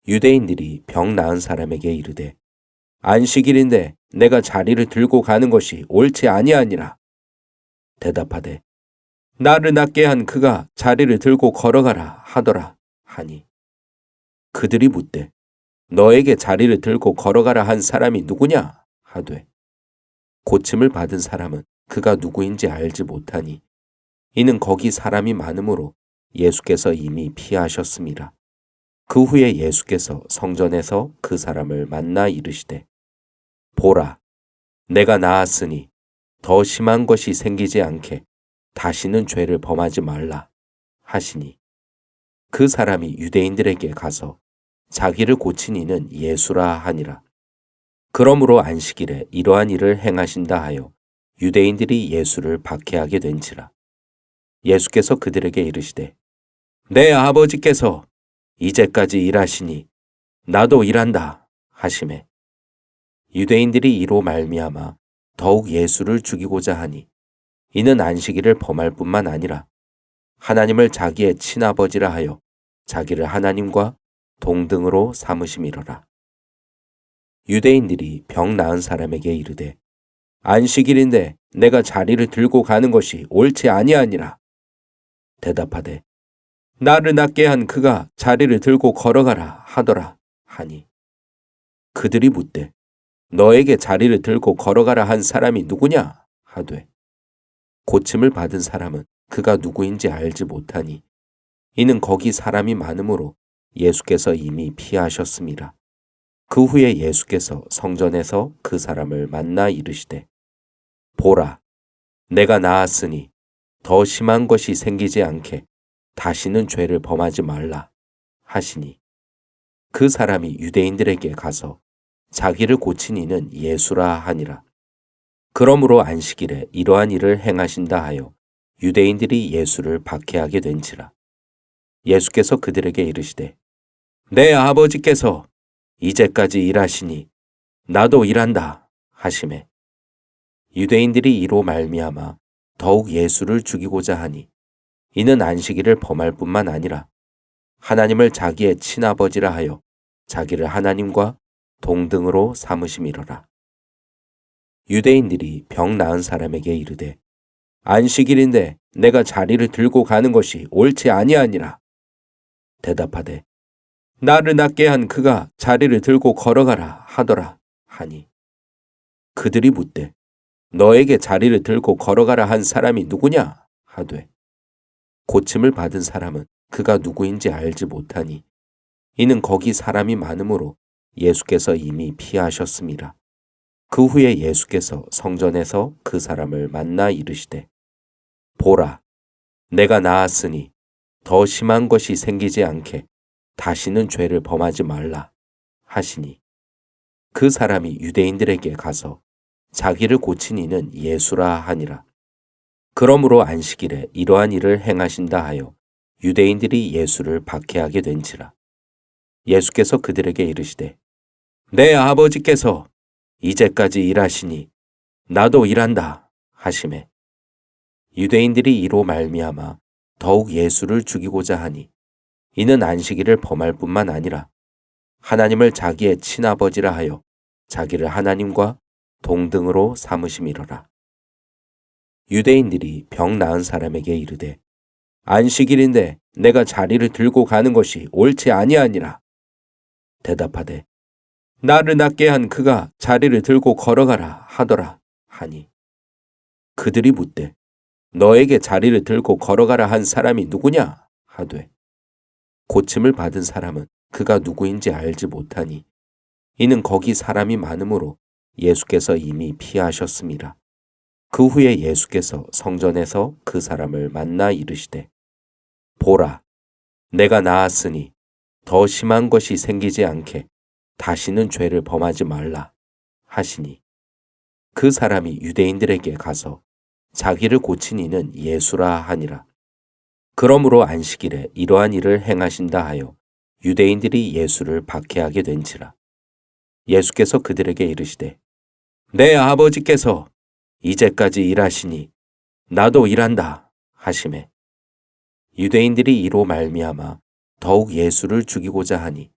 유대인들이 병 나은 사람에게 이르되 안식일인데 내가 자리를 들고 가는 것이 옳지 아니하니라. 대답하되 나를 낫게 한 그가 자리를 들고 걸어가라 하더라 하니 그들이 묻되 너에게 자리를 들고 걸어가라 한 사람이 누구냐 하되 고침을 받은 사람은 그가 누구인지 알지 못하니 이는 거기 사람이 많으므로 예수께서 이미 피하셨습니다. 그 후에 예수께서 성전에서 그 사람을 만나 이르시되 보라 내가 나았으니 더 심한 것이 생기지 않게 다시는 죄를 범하지 말라 하시니 그 사람이 유대인들에게 가서 자기를 고친 이는 예수라 하니라. 그러므로 안식일에 이러한 일을 행하신다 하여 유대인들이 예수를 박해하게 된지라. 예수께서 그들에게 이르시되 내 아버지께서 이제까지 일하시니 나도 일한다 하시매 유대인들이 이로 말미암아 더욱 예수를 죽이고자 하니 이는 안식일을 범할 뿐만 아니라 하나님을 자기의 친아버지라 하여 자기를 하나님과 동등으로 삼으심이로라. 유대인들이 병 나은 사람에게 이르되 안식일인데 내가 자리를 들고 가는 것이 옳지 아니하니라. 대답하되 나를 낫게 한 그가 자리를 들고 걸어가라 하더라 하니 그들이 묻되 너에게 자리를 들고 걸어가라 한 사람이 누구냐 하되 고침을 받은 사람은 그가 누구인지 알지 못하니 이는 거기 사람이 많으므로 예수께서 이미 피하셨습니다. 그 후에 예수께서 성전에서 그 사람을 만나 이르시되 보라 내가 나았으니 더 심한 것이 생기지 않게 다시는 죄를 범하지 말라 하시니 그 사람이 유대인들에게 가서 자기를 고친 이는 예수라 하니라. 그러므로 안식일에 이러한 일을 행하신다 하여 유대인들이 예수를 박해하게 된지라. 예수께서 그들에게 이르시되 내 아버지께서 이제까지 일하시니 나도 일한다 하시매 유대인들이 이로 말미암아 더욱 예수를 죽이고자 하니 이는 안식일을 범할 뿐만 아니라 하나님을 자기의 친아버지라 하여 자기를 하나님과 동등으로 삼으심이로라. 유대인들이 병 나은 사람에게 이르되 안식일인데 내가 자리를 들고 가는 것이 옳지 아니하니라. 대답하되 나를 낫게 한 그가 자리를 들고 걸어가라 하더라 하니 그들이 묻되 너에게 자리를 들고 걸어가라 한 사람이 누구냐 하되 고침을 받은 사람은 그가 누구인지 알지 못하니 이는 거기 사람이 많으므로 예수께서 이미 피하셨습니다. 그 후에 예수께서 성전에서 그 사람을 만나 이르시되 보라 내가 나았으니 더 심한 것이 생기지 않게 다시는 죄를 범하지 말라 하시니 그 사람이 유대인들에게 가서 자기를 고친 이는 예수라 하니라. 그러므로 안식일에 이러한 일을 행하신다 하여 유대인들이 예수를 박해하게 된지라. 예수께서 그들에게 이르시되 내 아버지께서 이제까지 일하시니 나도 일한다 하시매 유대인들이 이로 말미암아 더욱 예수를 죽이고자 하니 이는 안식일을 범할 뿐만 아니라 하나님을 자기의 친아버지라 하여 자기를 하나님과 동등으로 삼으심이로라. 유대인들이 병 나은 사람에게 이르되 안식일인데 내가 자리를 들고 가는 것이 옳지 아니하니라. 대답하되 나를 낫게 한 그가 자리를 들고 걸어가라 하더라 하니 그들이 묻되 너에게 자리를 들고 걸어가라 한 사람이 누구냐 하되 고침을 받은 사람은 그가 누구인지 알지 못하니 이는 거기 사람이 많으므로 예수께서 이미 피하셨습니다. 그 후에 예수께서 성전에서 그 사람을 만나 이르시되 보라 내가 나았으니 더 심한 것이 생기지 않게 다시는 죄를 범하지 말라 하시니 그 사람이 유대인들에게 가서 자기를 고친 이는 예수라 하니라. 그러므로 안식일에 이러한 일을 행하신다 하여 유대인들이 예수를 박해하게 된지라. 예수께서 그들에게 이르시되 내 아버지께서 이제까지 일하시니 나도 일한다 하시매 유대인들이 이로 말미암아 더욱 예수를 죽이고자 하니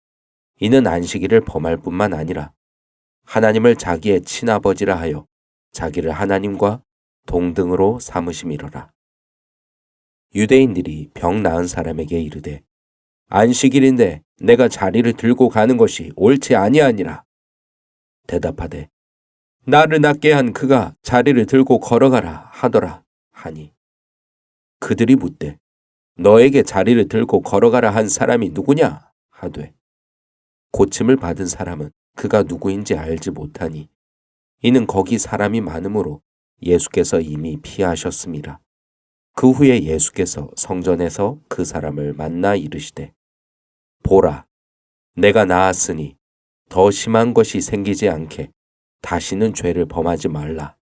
이는 안식일을 범할 뿐만 아니라 하나님을 자기의 친아버지라 하여 자기를 하나님과 동등으로 삼으심이로라. 유대인들이 병 나은 사람에게 이르되 안식일인데 내가 자리를 들고 가는 것이 옳지 아니하니라. 대답하되 나를 낫게 한 그가 자리를 들고 걸어가라 하더라 하니 그들이 묻되 너에게 자리를 들고 걸어가라 한 사람이 누구냐 하되 고침을 받은 사람은 그가 누구인지 알지 못하니 이는 거기 사람이 많으므로 예수께서 이미 피하셨습니다. 그 후에 예수께서 성전에서 그 사람을 만나 이르시되 보라 내가 나았으니 더 심한 것이 생기지 않게 다시는 죄를 범하지 말라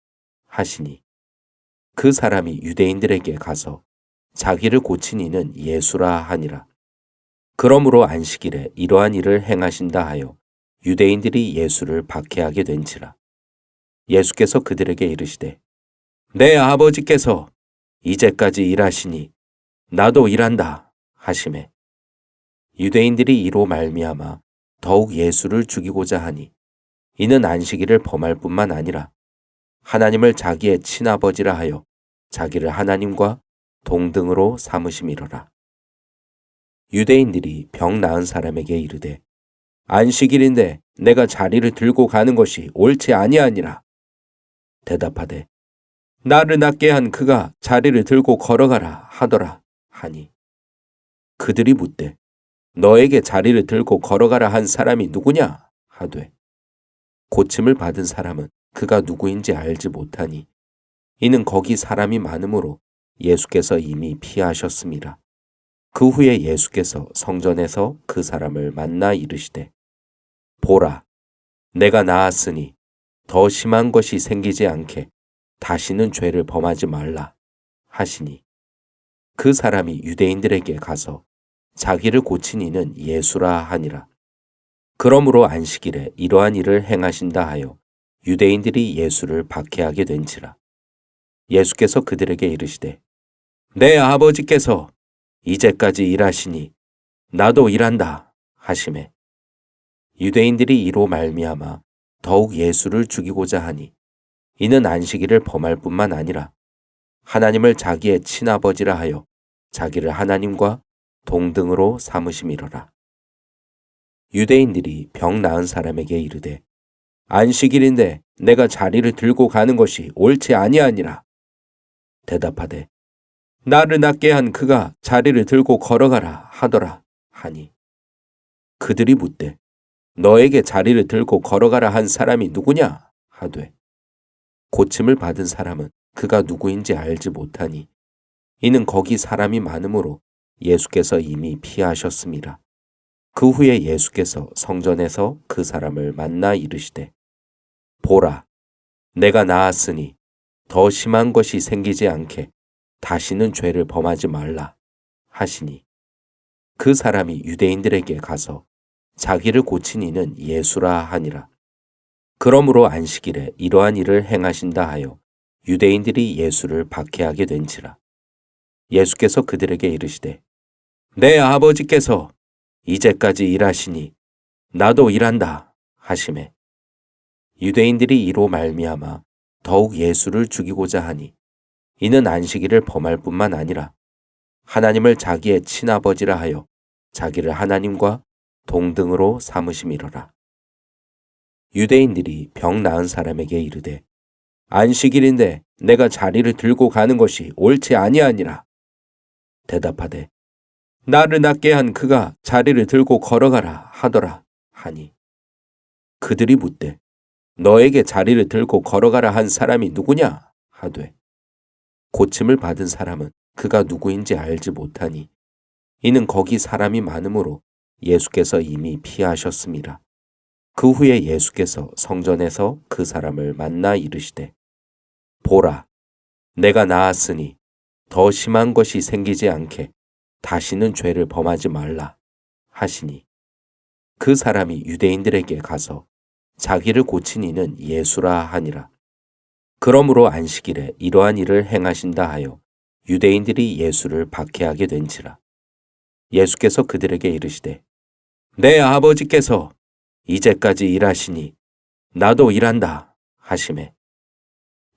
하시니 그 사람이 유대인들에게 가서 자기를 고친 이는 예수라 하니라. 그러므로 안식일에 이러한 일을 행하신다 하여 유대인들이 예수를 박해하게 된지라. 예수께서 그들에게 이르시되 내 아버지께서 이제까지 일하시니 나도 일한다 하시매 유대인들이 이로 말미암아 더욱 예수를 죽이고자 하니 이는 안식일을 범할 뿐만 아니라 하나님을 자기의 친아버지라 하여 자기를 하나님과 동등으로 삼으심이로라. 유대인들이 병 나은 사람에게 이르되 안식일인데 내가 자리를 들고 가는 것이 옳지 아니하니라. 대답하되 나를 낫게 한 그가 자리를 들고 걸어가라 하더라 하니 그들이 묻되 너에게 자리를 들고 걸어가라 한 사람이 누구냐 하되 고침을 받은 사람은 그가 누구인지 알지 못하니 이는 거기 사람이 많으므로 예수께서 이미 피하셨습니다. 그 후에 예수께서 성전에서 그 사람을 만나 이르시되 보라 내가 나았으니 더 심한 것이 생기지 않게 다시는 죄를 범하지 말라 하시니 그 사람이 유대인들에게 가서 자기를 고친 이는 예수라 하니라. 그러므로 안식일에 이러한 일을 행하신다 하여 유대인들이 예수를 박해하게 된지라. 예수께서 그들에게 이르시되 내 아버지께서 이제까지 일하시니 나도 일한다 하시매 유대인들이 이로 말미암아 더욱 예수를 죽이고자 하니 이는 안식일을 범할 뿐만 아니라 하나님을 자기의 친아버지라 하여 자기를 하나님과 동등으로 삼으심이로라. 유대인들이 병 나은 사람에게 이르되 안식일인데 내가 자리를 들고 가는 것이 옳지 아니하니라. 대답하되 나를 낫게 한 그가 자리를 들고 걸어가라 하더라 하니 그들이 묻되 너에게 자리를 들고 걸어가라 한 사람이 누구냐 하되 고침을 받은 사람은 그가 누구인지 알지 못하니 이는 거기 사람이 많으므로 예수께서 이미 피하셨습니다. 그 후에 예수께서 성전에서 그 사람을 만나 이르시되 보라 내가 나았으니 더 심한 것이 생기지 않게 다시는 죄를 범하지 말라 하시니 그 사람이 유대인들에게 가서 자기를 고친 이는 예수라 하니라. 그러므로 안식일에 이러한 일을 행하신다 하여 유대인들이 예수를 박해하게 된지라. 예수께서 그들에게 이르시되 내 아버지께서 이제까지 일하시니 나도 일한다 하시매 유대인들이 이로 말미암아 더욱 예수를 죽이고자 하니 이는 안식일을 범할 뿐만 아니라 하나님을 자기의 친아버지라 하여 자기를 하나님과 동등으로 삼으심이로라. 유대인들이 병 나은 사람에게 이르되 안식일인데 내가 자리를 들고 가는 것이 옳지 아니하니라. 대답하되 나를 낫게 한 그가 자리를 들고 걸어가라 하더라 하니 그들이 묻되 너에게 자리를 들고 걸어가라 한 사람이 누구냐 하되 고침을 받은 사람은 그가 누구인지 알지 못하니 이는 거기 사람이 많으므로 예수께서 이미 피하셨습니다. 그 후에 예수께서 성전에서 그 사람을 만나 이르시되 보라 내가 나았으니 더 심한 것이 생기지 않게 다시는 죄를 범하지 말라 하시니 그 사람이 유대인들에게 가서 자기를 고친 이는 예수라 하니라. 그러므로 안식일에 이러한 일을 행하신다 하여 유대인들이 예수를 박해하게 된지라. 예수께서 그들에게 이르시되 내 아버지께서 이제까지 일하시니 나도 일한다 하시매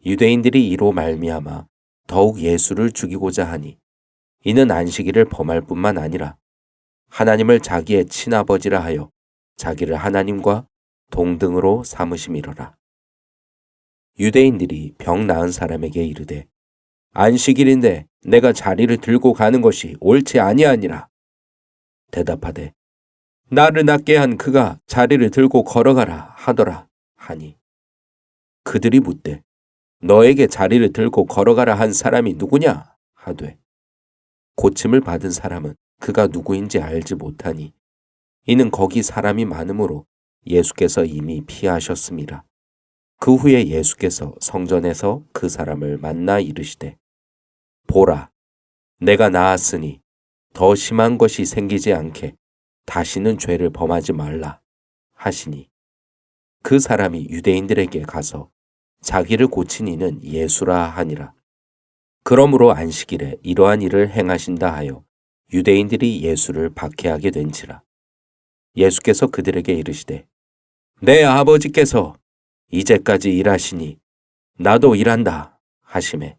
유대인들이 이로 말미암아 더욱 예수를 죽이고자 하니 이는 안식일을 범할 뿐만 아니라 하나님을 자기의 친아버지라 하여 자기를 하나님과 동등으로 삼으심이로라. 유대인들이 병 나은 사람에게 이르되 안식일인데 내가 자리를 들고 가는 것이 옳지 아니하니라. 대답하되 나를 낫게 한 그가 자리를 들고 걸어가라 하더라 하니 그들이 묻되 너에게 자리를 들고 걸어가라 한 사람이 누구냐 하되 고침을 받은 사람은 그가 누구인지 알지 못하니 이는 거기 사람이 많으므로 예수께서 이미 피하셨습니다. 그 후에 예수께서 성전에서 그 사람을 만나 이르시되 보라 내가 나았으니 더 심한 것이 생기지 않게 다시는 죄를 범하지 말라 하시니 그 사람이 유대인들에게 가서 자기를 고친 이는 예수라 하니라. 그러므로 안식일에 이러한 일을 행하신다 하여 유대인들이 예수를 박해하게 된지라. 예수께서 그들에게 이르시되 내 아버지께서 이제까지 일하시니 나도 일한다 하시매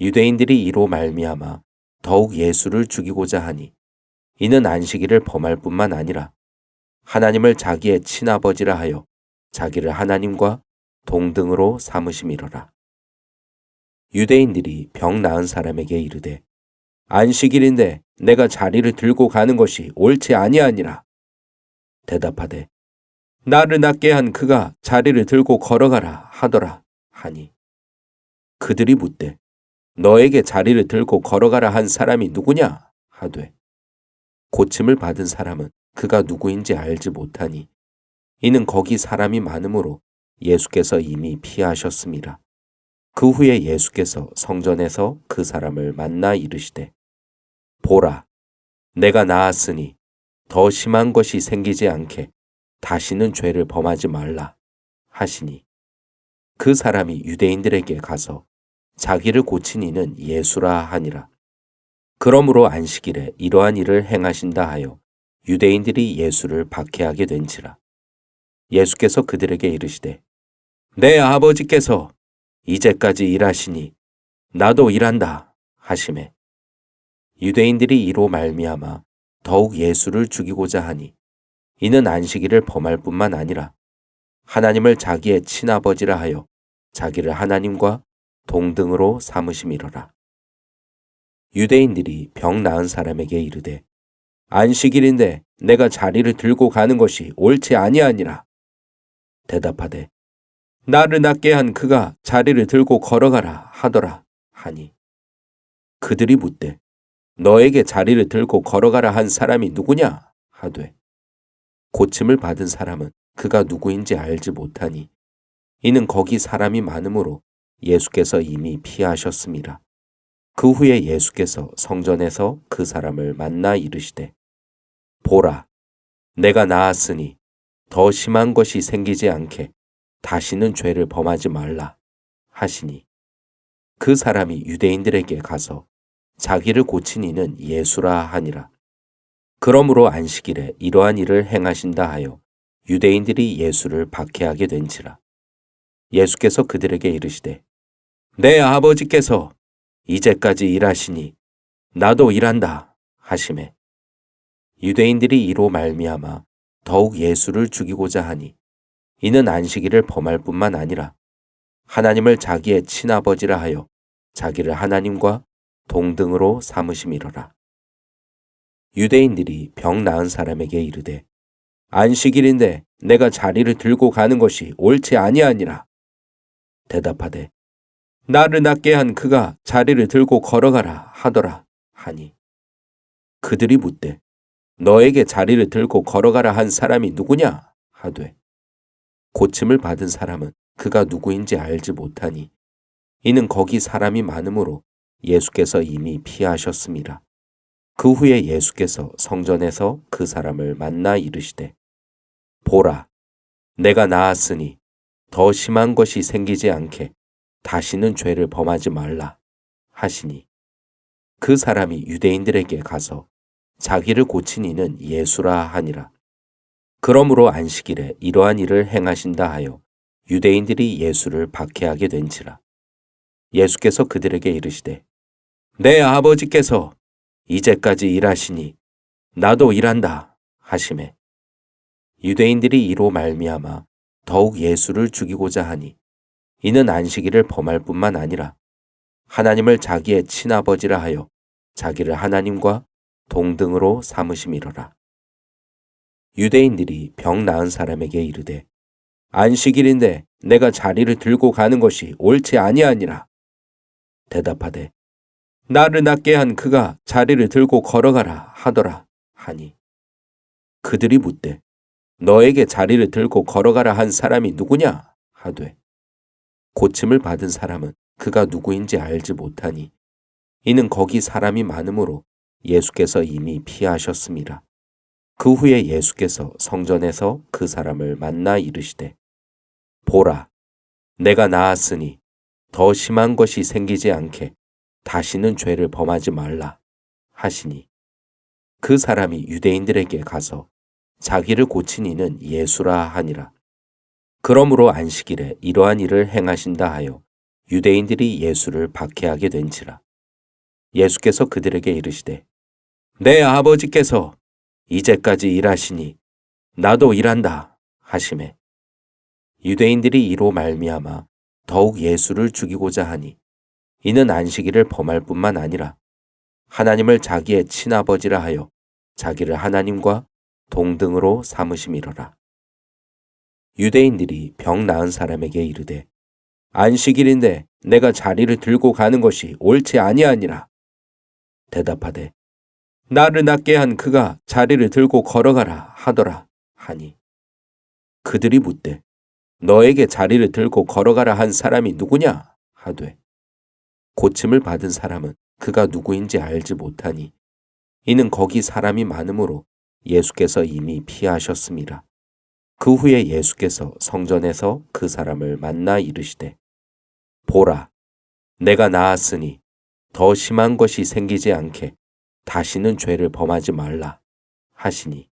유대인들이 이로 말미암아 더욱 예수를 죽이고자 하니 이는 안식일을 범할 뿐만 아니라 하나님을 자기의 친아버지라 하여 자기를 하나님과 동등으로 삼으심이로라. 유대인들이 병 나은 사람에게 이르되 안식일인데 내가 자리를 들고 가는 것이 옳지 아니하니라. 대답하되 나를 낫게 한 그가 자리를 들고 걸어가라 하더라 하니 그들이 묻되 너에게 자리를 들고 걸어가라 한 사람이 누구냐 하되 고침을 받은 사람은 그가 누구인지 알지 못하니 이는 거기 사람이 많으므로 예수께서 이미 피하셨습니다. 그 후에 예수께서 성전에서 그 사람을 만나 이르시되 보라 내가 나았으니 더 심한 것이 생기지 않게 다시는 죄를 범하지 말라 하시니 그 사람이 유대인들에게 가서 자기를 고친 이는 예수라 하니라. 그러므로 안식일에 이러한 일을 행하신다 하여 유대인들이 예수를 박해하게 된지라. 예수께서 그들에게 이르시되 내 아버지께서 이제까지 일하시니 나도 일한다 하시매 유대인들이 이로 말미암아 더욱 예수를 죽이고자 하니 이는 안식일을 범할 뿐만 아니라 하나님을 자기의 친아버지라 하여 자기를 하나님과 동등으로 삼으심이로라. 유대인들이 병 나은 사람에게 이르되 안식일인데 내가 자리를 들고 가는 것이 옳지 아니하니라. 대답하되 나를 낫게 한 그가 자리를 들고 걸어가라 하더라 하니 그들이 묻되 너에게 자리를 들고 걸어가라 한 사람이 누구냐 하되 고침을 받은 사람은 그가 누구인지 알지 못하니 이는 거기 사람이 많으므로 예수께서 이미 피하셨습니다. 그 후에 예수께서 성전에서 그 사람을 만나 이르시되 보라 내가 나았으니 더 심한 것이 생기지 않게 다시는 죄를 범하지 말라 하시니 그 사람이 유대인들에게 가서 자기를 고친 이는 예수라 하니라. 그러므로 안식일에 이러한 일을 행하신다 하여 유대인들이 예수를 박해하게 된지라. 예수께서 그들에게 이르시되 내 아버지께서 이제까지 일하시니 나도 일한다 하시매 유대인들이 이로 말미암아 더욱 예수를 죽이고자 하니 이는 안식일을 범할 뿐만 아니라 하나님을 자기의 친아버지라 하여 자기를 하나님과 동등으로 삼으심이로라. 유대인들이 병 나은 사람에게 이르되 안식일인데 내가 자리를 들고 가는 것이 옳지 아니하니라. 대답하되 나를 낫게 한 그가 자리를 들고 걸어가라 하더라 하니 그들이 묻되 너에게 자리를 들고 걸어가라 한 사람이 누구냐 하되 고침을 받은 사람은 그가 누구인지 알지 못하니 이는 거기 사람이 많으므로 예수께서 이미 피하셨습니다. 그 후에 예수께서 성전에서 그 사람을 만나 이르시되 보라 내가 나았으니 더 심한 것이 생기지 않게 다시는 죄를 범하지 말라 하시니 그 사람이 유대인들에게 가서 자기를 고친 이는 예수라 하니라. 그러므로 안식일에 이러한 일을 행하신다 하여 유대인들이 예수를 박해하게 된지라. 예수께서 그들에게 이르시되 내 아버지께서 이제까지 일하시니 나도 일한다 하시매 유대인들이 이로 말미암아 더욱 예수를 죽이고자 하니 이는 안식일을 범할 뿐만 아니라 하나님을 자기의 친아버지라 하여 자기를 하나님과 동등으로 삼으심이로라. 유대인들이 병 나은 사람에게 이르되 안식일인데 내가 자리를 들고 가는 것이 옳지 아니하니라. 대답하되 나를 낫게 한 그가 자리를 들고 걸어가라 하더라 하니 그들이 묻되 너에게 자리를 들고 걸어가라 한 사람이 누구냐 하되 고침을 받은 사람은 그가 누구인지 알지 못하니 이는 거기 사람이 많으므로 예수께서 이미 피하셨습니다. 그 후에 예수께서 성전에서 그 사람을 만나 이르시되 보라 내가 나았으니 더 심한 것이 생기지 않게 다시는 죄를 범하지 말라 하시니 그 사람이 유대인들에게 가서 자기를 고친 이는 예수라 하니라. 그러므로 안식일에 이러한 일을 행하신다 하여 유대인들이 예수를 박해하게 된지라. 예수께서 그들에게 이르시되 내 아버지께서 이제까지 일하시니 나도 일한다 하시매 유대인들이 이로 말미암아 더욱 예수를 죽이고자 하니 이는 안식일을 범할 뿐만 아니라 하나님을 자기의 친아버지라 하여 자기를 하나님과 동등으로 삼으심이로라. 유대인들이 병 나은 사람에게 이르되 안식일인데 내가 자리를 들고 가는 것이 옳지 아니하니라. 대답하되 나를 낫게 한 그가 자리를 들고 걸어가라 하더라 하니 그들이 묻되 너에게 자리를 들고 걸어가라 한 사람이 누구냐 하되 고침을 받은 사람은 그가 누구인지 알지 못하니 이는 거기 사람이 많으므로 예수께서 이미 피하셨습니다. 그 후에 예수께서 성전에서 그 사람을 만나 이르시되 보라 내가 나았으니 더 심한 것이 생기지 않게 다시는 죄를 범하지 말라 하시니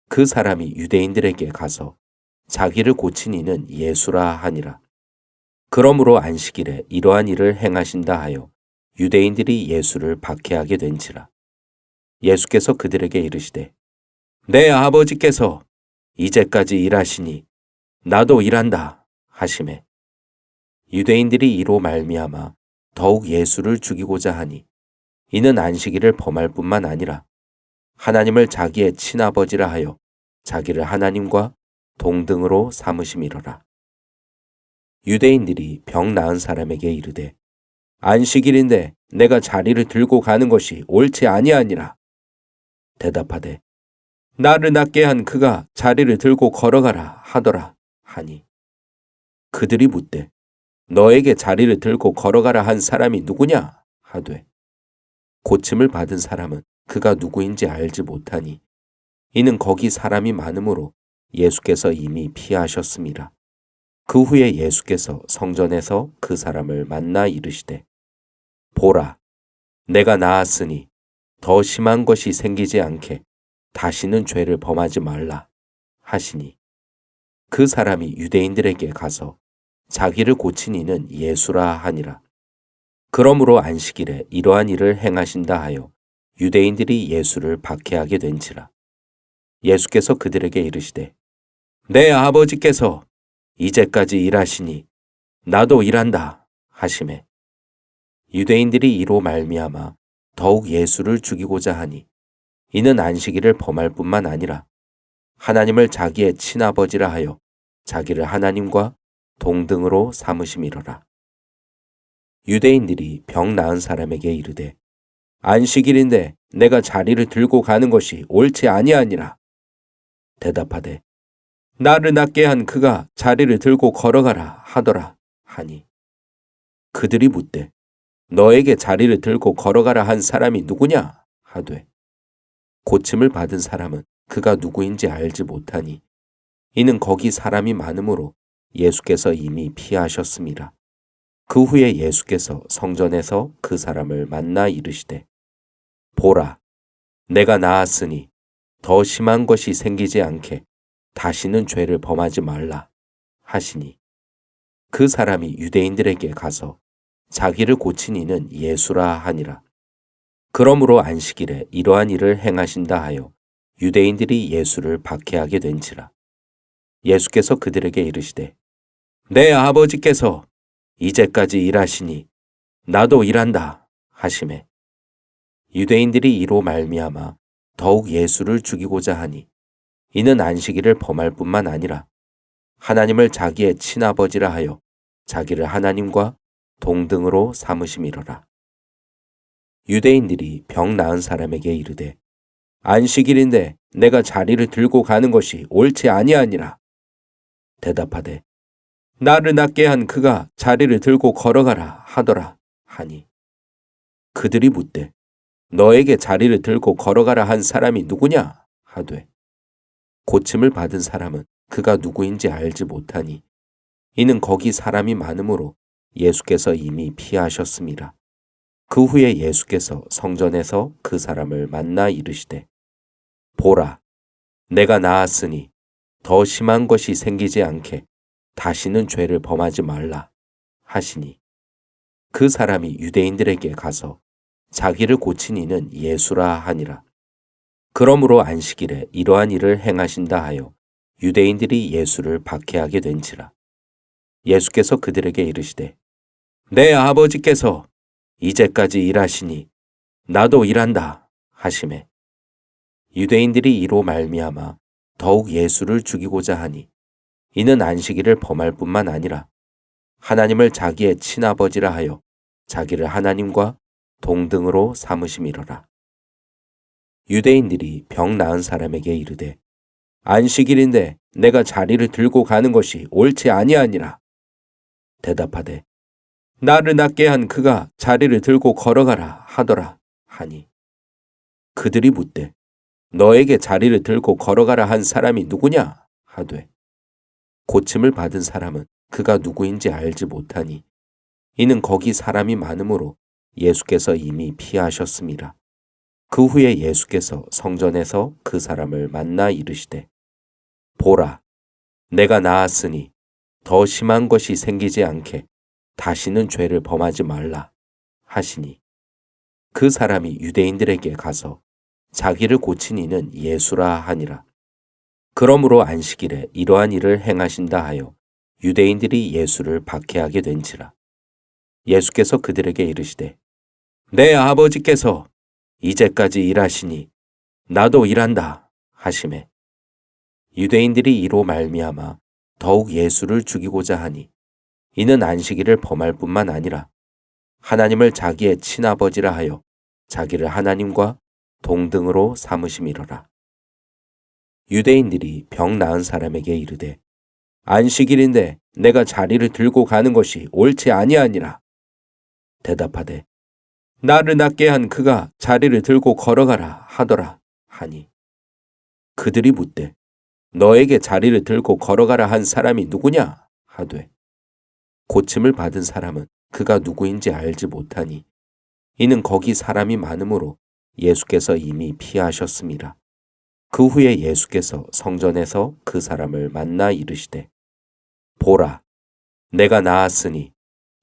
그 사람이 유대인들에게 가서 자기를 고친 이는 예수라 하니라. 그러므로 안식일에 이러한 일을 행하신다 하여 유대인들이 예수를 박해하게 된지라. 예수께서 그들에게 이르시되 내 아버지께서 이제까지 일하시니 나도 일한다 하시매 유대인들이 이로 말미암아 더욱 예수를 죽이고자 하니 이는 안식일을 범할 뿐만 아니라 하나님을 자기의 친아버지라 하여 자기를 하나님과 동등으로 삼으심이로라. 유대인들이 병 나은 사람에게 이르되 안식일인데 내가 자리를 들고 가는 것이 옳지 아니하니라. 대답하되 나를 낫게 한 그가 자리를 들고 걸어가라 하더라 하니 그들이 묻되 너에게 자리를 들고 걸어가라 한 사람이 누구냐 하되 고침을 받은 사람은 그가 누구인지 알지 못하니 이는 거기 사람이 많으므로 예수께서 이미 피하셨습니다. 그 후에 예수께서 성전에서 그 사람을 만나 이르시되 보라 내가 나았으니 더 심한 것이 생기지 않게 다시는 죄를 범하지 말라 하시니 그 사람이 유대인들에게 가서 자기를 고친 이는 예수라 하니라. 그러므로 안식일에 이러한 일을 행하신다 하여 유대인들이 예수를 박해하게 된지라. 예수께서 그들에게 이르시되 내 아버지께서 이제까지 일하시니 나도 일한다 하시매 유대인들이 이로 말미암아 더욱 예수를 죽이고자 하니 이는 안식일을 범할 뿐만 아니라 하나님을 자기의 친아버지라 하여 자기를 하나님과 동등으로 삼으심이로라. 유대인들이 병 나은 사람에게 이르되 안식일인데 내가 자리를 들고 가는 것이 옳지 아니하니라. 대답하되 나를 낫게 한 그가 자리를 들고 걸어가라 하더라 하니 그들이 묻되 너에게 자리를 들고 걸어가라 한 사람이 누구냐 하되 고침을 받은 사람은 그가 누구인지 알지 못하니 이는 거기 사람이 많으므로 예수께서 이미 피하셨습니다. 그 후에 예수께서 성전에서 그 사람을 만나 이르시되 보라 내가 나았으니 더 심한 것이 생기지 않게 다시는 죄를 범하지 말라 하시니 그 사람이 유대인들에게 가서 자기를 고친 이는 예수라 하니라. 그러므로 안식일에 이러한 일을 행하신다 하여 유대인들이 예수를 박해하게 된지라. 예수께서 그들에게 이르시되 내 아버지께서 이제까지 일하시니 나도 일한다 하시매 유대인들이 이로 말미암아 더욱 예수를 죽이고자 하니 이는 안식일을 범할 뿐만 아니라 하나님을 자기의 친아버지라 하여 자기를 하나님과 동등으로 삼으심이로라. 유대인들이 병 나은 사람에게 이르되 안식일인데 내가 자리를 들고 가는 것이 옳지 아니하니라. 대답하되 나를 낫게 한 그가 자리를 들고 걸어가라 하더라 하니 그들이 묻되 너에게 자리를 들고 걸어가라 한 사람이 누구냐 하되 고침을 받은 사람은 그가 누구인지 알지 못하니 이는 거기 사람이 많으므로 예수께서 이미 피하셨습니다. 그 후에 예수께서 성전에서 그 사람을 만나 이르시되 보라 내가 나았으니 더 심한 것이 생기지 않게 다시는 죄를 범하지 말라 하시니 그 사람이 유대인들에게 가서 자기를 고친 이는 예수라 하니라. 그러므로 안식일에 이러한 일을 행하신다 하여 유대인들이 예수를 박해하게 된지라. 예수께서 그들에게 이르시되 내 아버지께서 이제까지 일하시니 나도 일한다 하시매 유대인들이 이로 말미암아 더욱 예수를 죽이고자 하니 이는 안식일을 범할 뿐만 아니라 하나님을 자기의 친아버지라 하여 자기를 하나님과 동등으로 삼으심이로라. 유대인들이 병 나은 사람에게 이르되 안식일인데 내가 자리를 들고 가는 것이 옳지 아니하니라. 대답하되 나를 낫게 한 그가 자리를 들고 걸어가라 하더라 하니 그들이 묻되 너에게 자리를 들고 걸어가라 한 사람이 누구냐 하되 고침을 받은 사람은 그가 누구인지 알지 못하니 이는 거기 사람이 많으므로 예수께서 이미 피하셨습니다. 그 후에 예수께서 성전에서 그 사람을 만나 이르시되 보라 내가 나았으니 더 심한 것이 생기지 않게 다시는 죄를 범하지 말라 하시니 그 사람이 유대인들에게 가서 자기를 고친 이는 예수라 하니라. 그러므로 안식일에 이러한 일을 행하신다 하여 유대인들이 예수를 박해하게 된지라. 예수께서 그들에게 이르시되 내 아버지께서 이제까지 일하시니 나도 일한다 하시매 유대인들이 이로 말미암아 더욱 예수를 죽이고자 하니 이는 안식일을 범할 뿐만 아니라 하나님을 자기의 친아버지라 하여 자기를 하나님과 동등으로 삼으심이로라. 유대인들이 병 나은 사람에게 이르되 안식일인데 내가 자리를 들고 가는 것이 옳지 아니하니라. 대답하되 나를 낫게 한 그가 자리를 들고 걸어가라 하더라 하니 그들이 묻되 너에게 자리를 들고 걸어가라 한 사람이 누구냐 하되 고침을 받은 사람은 그가 누구인지 알지 못하니 이는 거기 사람이 많으므로 예수께서 이미 피하셨습니다. 그 후에 예수께서 성전에서 그 사람을 만나 이르시되 보라 내가 나았으니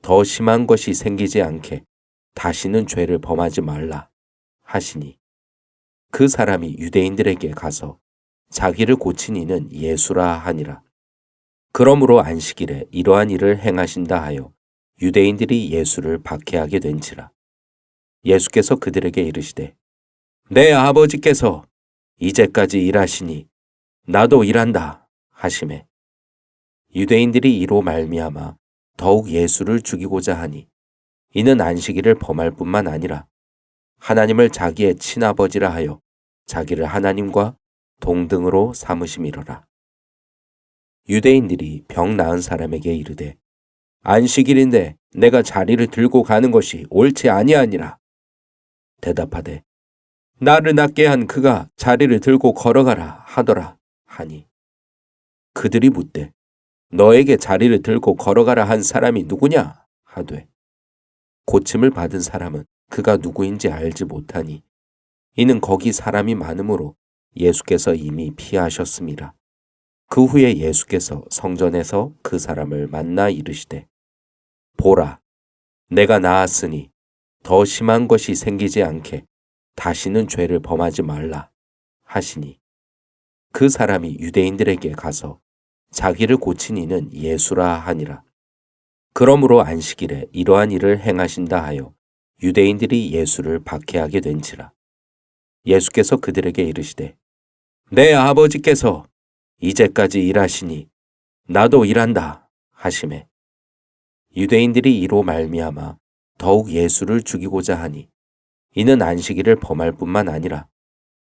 더 심한 것이 생기지 않게 다시는 죄를 범하지 말라 하시니 그 사람이 유대인들에게 가서 자기를 고친 이는 예수라 하니라. 그러므로 안식일에 이러한 일을 행하신다 하여 유대인들이 예수를 박해하게 된지라. 예수께서 그들에게 이르시되 내 아버지께서 이제까지 일하시니 나도 일한다 하시매 유대인들이 이로 말미암아 더욱 예수를 죽이고자 하니 이는 안식일을 범할 뿐만 아니라 하나님을 자기의 친아버지라 하여 자기를 하나님과 동등으로 삼으심이로라. 유대인들이 병 나은 사람에게 이르되 안식일인데 내가 자리를 들고 가는 것이 옳지 아니하니라. 대답하되 나를 낫게 한 그가 자리를 들고 걸어가라 하더라 하니 그들이 묻되 너에게 자리를 들고 걸어가라 한 사람이 누구냐 하되 고침을 받은 사람은 그가 누구인지 알지 못하니 이는 거기 사람이 많으므로 예수께서 이미 피하셨습니다. 그 후에 예수께서 성전에서 그 사람을 만나 이르시되 보라, 내가 나았으니 더 심한 것이 생기지 않게 다시는 죄를 범하지 말라 하시니 그 사람이 유대인들에게 가서 자기를 고친 이는 예수라 하니라. 그러므로 안식일에 이러한 일을 행하신다 하여 유대인들이 예수를 박해하게 된지라. 예수께서 그들에게 이르시되 내 아버지께서 이제까지 일하시니 나도 일한다 하시매 유대인들이 이로 말미암아 더욱 예수를 죽이고자 하니 이는 안식일을 범할 뿐만 아니라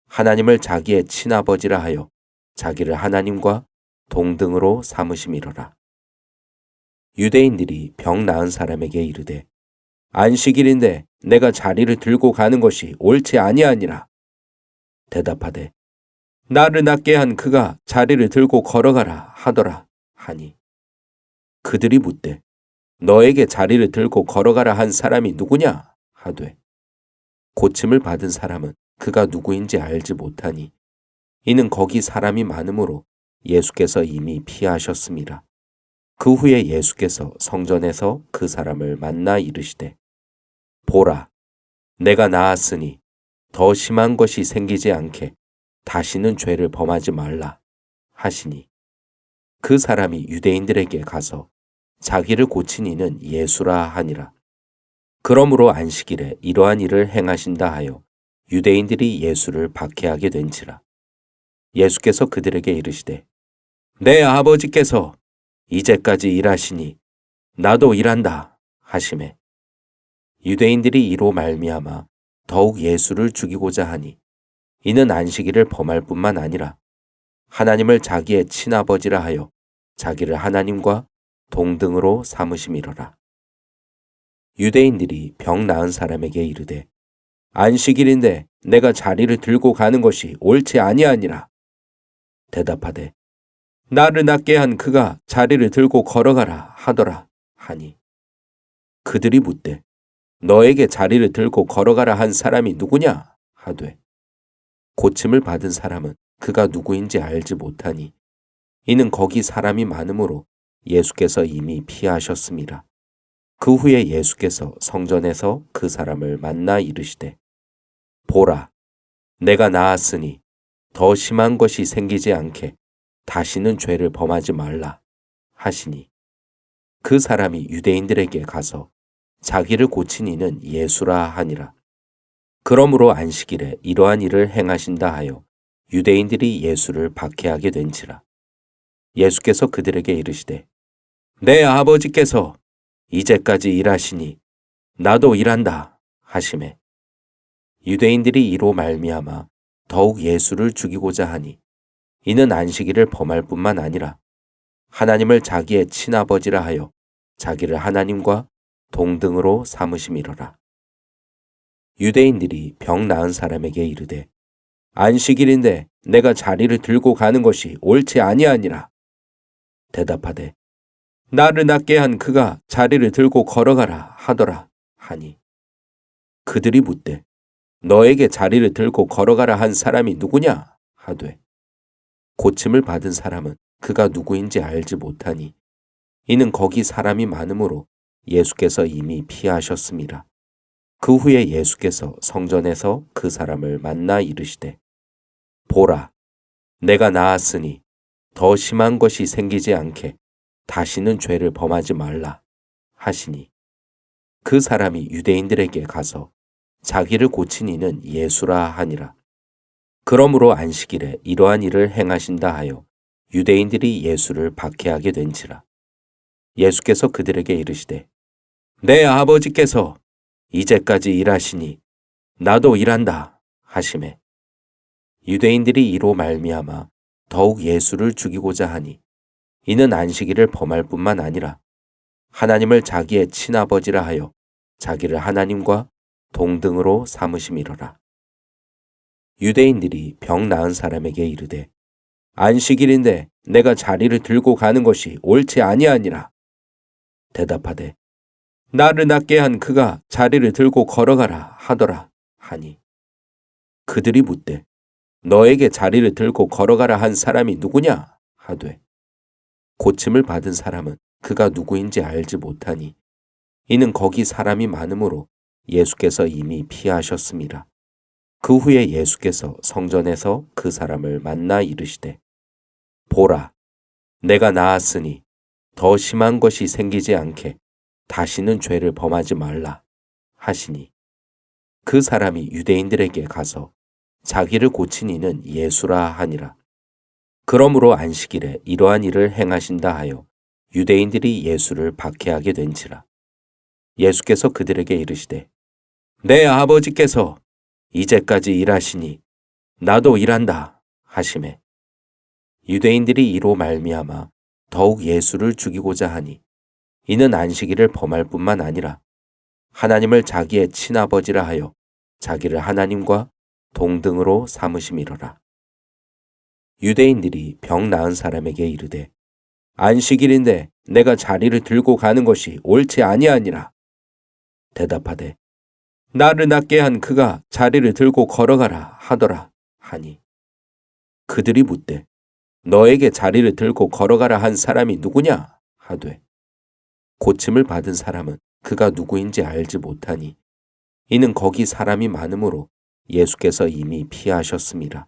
하나님을 자기의 친아버지라 하여 자기를 하나님과 동등으로 삼으심이로라. 유대인들이 병 나은 사람에게 이르되 안식일인데 내가 자리를 들고 가는 것이 옳지 아니하니라. 대답하되 나를 낫게 한 그가 자리를 들고 걸어가라 하더라 하니 그들이 묻되 너에게 자리를 들고 걸어가라 한 사람이 누구냐 하되 고침을 받은 사람은 그가 누구인지 알지 못하니 이는 거기 사람이 많으므로 예수께서 이미 피하셨습니다. 그 후에 예수께서 성전에서 그 사람을 만나 이르시되 보라, 내가 나았으니 더 심한 것이 생기지 않게 다시는 죄를 범하지 말라 하시니 그 사람이 유대인들에게 가서 자기를 고친 이는 예수라 하니라. 그러므로 안식일에 이러한 일을 행하신다 하여 유대인들이 예수를 박해하게 된지라. 예수께서 그들에게 이르시되 내 아버지께서 이제까지 일하시니 나도 일한다 하시매 유대인들이 이로 말미암아 더욱 예수를 죽이고자 하니 이는 안식일을 범할 뿐만 아니라 하나님을 자기의 친아버지라 하여 자기를 하나님과 동등으로 삼으심이로라. 유대인들이 병 나은 사람에게 이르되 안식일인데 내가 자리를 들고 가는 것이 옳지 아니하니라. 대답하되 나를 낫게 한 그가 자리를 들고 걸어가라 하더라 하니 그들이 묻되 너에게 자리를 들고 걸어가라 한 사람이 누구냐 하되 고침을 받은 사람은 그가 누구인지 알지 못하니 이는 거기 사람이 많으므로 예수께서 이미 피하셨습니다. 그 후에 예수께서 성전에서 그 사람을 만나 이르시되 보라, 내가 나았으니 더 심한 것이 생기지 않게 다시는 죄를 범하지 말라 하시니 그 사람이 유대인들에게 가서 자기를 고친 이는 예수라 하니라. 그러므로 안식일에 이러한 일을 행하신다 하여 유대인들이 예수를 박해하게 된지라. 예수께서 그들에게 이르시되 내 아버지께서 이제까지 일하시니 나도 일한다 하시매 유대인들이 이로 말미암아 더욱 예수를 죽이고자 하니 이는 안식일을 범할 뿐만 아니라 하나님을 자기의 친아버지라 하여 자기를 하나님과 동등으로 삼으심이로라. 유대인들이 병 나은 사람에게 이르되 안식일인데 내가 자리를 들고 가는 것이 옳지 아니하니라. 대답하되 나를 낫게 한 그가 자리를 들고 걸어가라 하더라 하니 그들이 묻되 너에게 자리를 들고 걸어가라 한 사람이 누구냐 하되 고침을 받은 사람은 그가 누구인지 알지 못하니 이는 거기 사람이 많으므로 예수께서 이미 피하셨습니다. 그 후에 예수께서 성전에서 그 사람을 만나 이르시되 보라, 내가 나았으니 더 심한 것이 생기지 않게 다시는 죄를 범하지 말라 하시니 그 사람이 유대인들에게 가서 자기를 고친 이는 예수라 하니라. 그러므로 안식일에 이러한 일을 행하신다 하여 유대인들이 예수를 박해하게 된지라. 예수께서 그들에게 이르시되 내 아버지께서 이제까지 일하시니 나도 일한다 하시매 유대인들이 이로 말미암아 더욱 예수를 죽이고자 하니 이는 안식일을 범할 뿐만 아니라 하나님을 자기의 친아버지라 하여 자기를 하나님과 동등으로 삼으심이로라. 유대인들이 병 나은 사람에게 이르되 안식일인데 내가 자리를 들고 가는 것이 옳지 아니하니라. 대답하되 나를 낫게 한 그가 자리를 들고 걸어가라 하더라 하니 그들이 묻되 너에게 자리를 들고 걸어가라 한 사람이 누구냐 하되 고침을 받은 사람은 그가 누구인지 알지 못하니 이는 거기 사람이 많으므로 예수께서 이미 피하셨습니다. 그 후에 예수께서 성전에서 그 사람을 만나 이르시되 보라 내가 나았으니 더 심한 것이 생기지 않게 다시는 죄를 범하지 말라 하시니 그 사람이 유대인들에게 가서 자기를 고친 이는 예수라 하니라. 그러므로 안식일에 이러한 일을 행하신다 하여 유대인들이 예수를 박해하게 된지라. 예수께서 그들에게 이르시되 내 아버지께서 이제까지 일하시니 나도 일한다 하시매 유대인들이 이로 말미암아 더욱 예수를 죽이고자 하니 이는 안식일을 범할 뿐만 아니라 하나님을 자기의 친아버지라 하여 자기를 하나님과 동등으로 삼으심이로라. 유대인들이 병 나은 사람에게 이르되 안식일인데 내가 자리를 들고 가는 것이 옳지 아니하니라. 대답하되 나를 낫게 한 그가 자리를 들고 걸어가라 하더라 하니 그들이 묻되 너에게 자리를 들고 걸어가라 한 사람이 누구냐 하되 고침을 받은 사람은 그가 누구인지 알지 못하니 이는 거기 사람이 많으므로 예수께서 이미 피하셨습니다.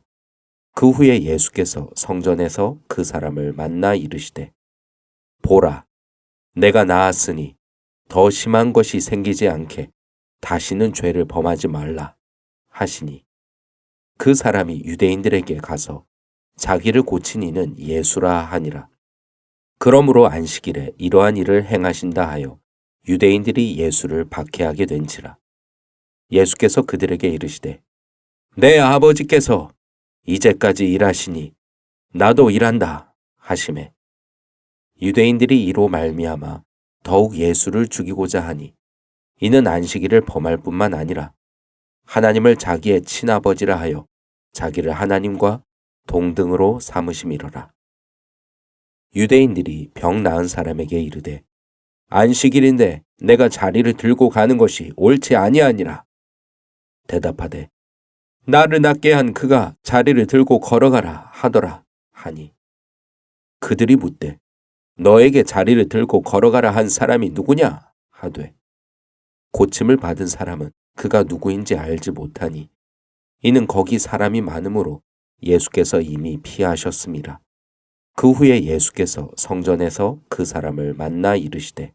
그 후에 예수께서 성전에서 그 사람을 만나 이르시되 보라 내가 나았으니 더 심한 것이 생기지 않게 다시는 죄를 범하지 말라 하시니 그 사람이 유대인들에게 가서 자기를 고친 이는 예수라 하니라. 그러므로 안식일에 이러한 일을 행하신다 하여 유대인들이 예수를 박해하게 된지라. 예수께서 그들에게 이르시되 내 아버지께서 이제까지 일하시니 나도 일한다 하시매 유대인들이 이로 말미암아 더욱 예수를 죽이고자 하니 이는 안식일을 범할 뿐만 아니라 하나님을 자기의 친아버지라 하여 자기를 하나님과 동등으로 삼으심이로라. 유대인들이 병 나은 사람에게 이르되 안식일인데 내가 자리를 들고 가는 것이 옳지 아니하니라. 대답하되 나를 낫게 한 그가 자리를 들고 걸어가라 하더라 하니 그들이 묻되 너에게 자리를 들고 걸어가라 한 사람이 누구냐 하되 고침을 받은 사람은 그가 누구인지 알지 못하니 이는 거기 사람이 많으므로 예수께서 이미 피하셨습니다. 그 후에 예수께서 성전에서 그 사람을 만나 이르시되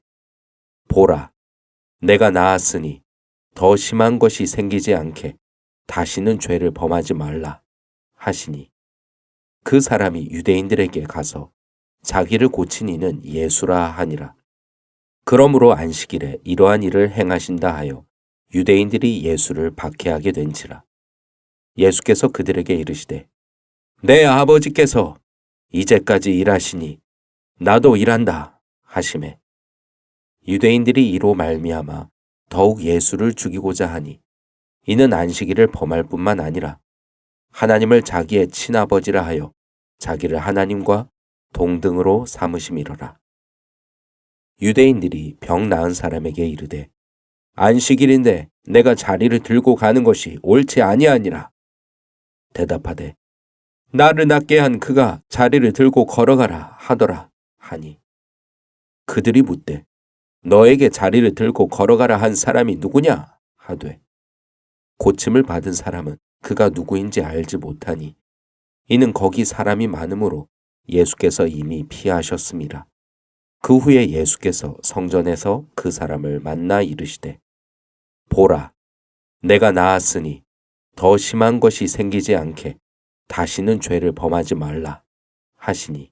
보라 내가 나았으니 더 심한 것이 생기지 않게 다시는 죄를 범하지 말라 하시니 그 사람이 유대인들에게 가서 자기를 고친 이는 예수라 하니라. 그러므로 안식일에 이러한 일을 행하신다 하여 유대인들이 예수를 박해하게 된지라. 예수께서 그들에게 이르시되 내 아버지께서 이제까지 일하시니 나도 일한다 하시매 유대인들이 이로 말미암아 더욱 예수를 죽이고자 하니 이는 안식일을 범할 뿐만 아니라 하나님을 자기의 친아버지라 하여 자기를 하나님과 동등으로 삼으심이로라. 유대인들이 병 나은 사람에게 이르되 안식일인데 내가 자리를 들고 가는 것이 옳지 아니하니라. 대답하되 나를 낫게 한 그가 자리를 들고 걸어가라 하더라 하니 그들이 묻되 너에게 자리를 들고 걸어가라 한 사람이 누구냐 하되 고침을 받은 사람은 그가 누구인지 알지 못하니 이는 거기 사람이 많으므로 예수께서 이미 피하셨습니다. 그 후에 예수께서 성전에서 그 사람을 만나 이르시되 보라 내가 나았으니 더 심한 것이 생기지 않게 다시는 죄를 범하지 말라 하시니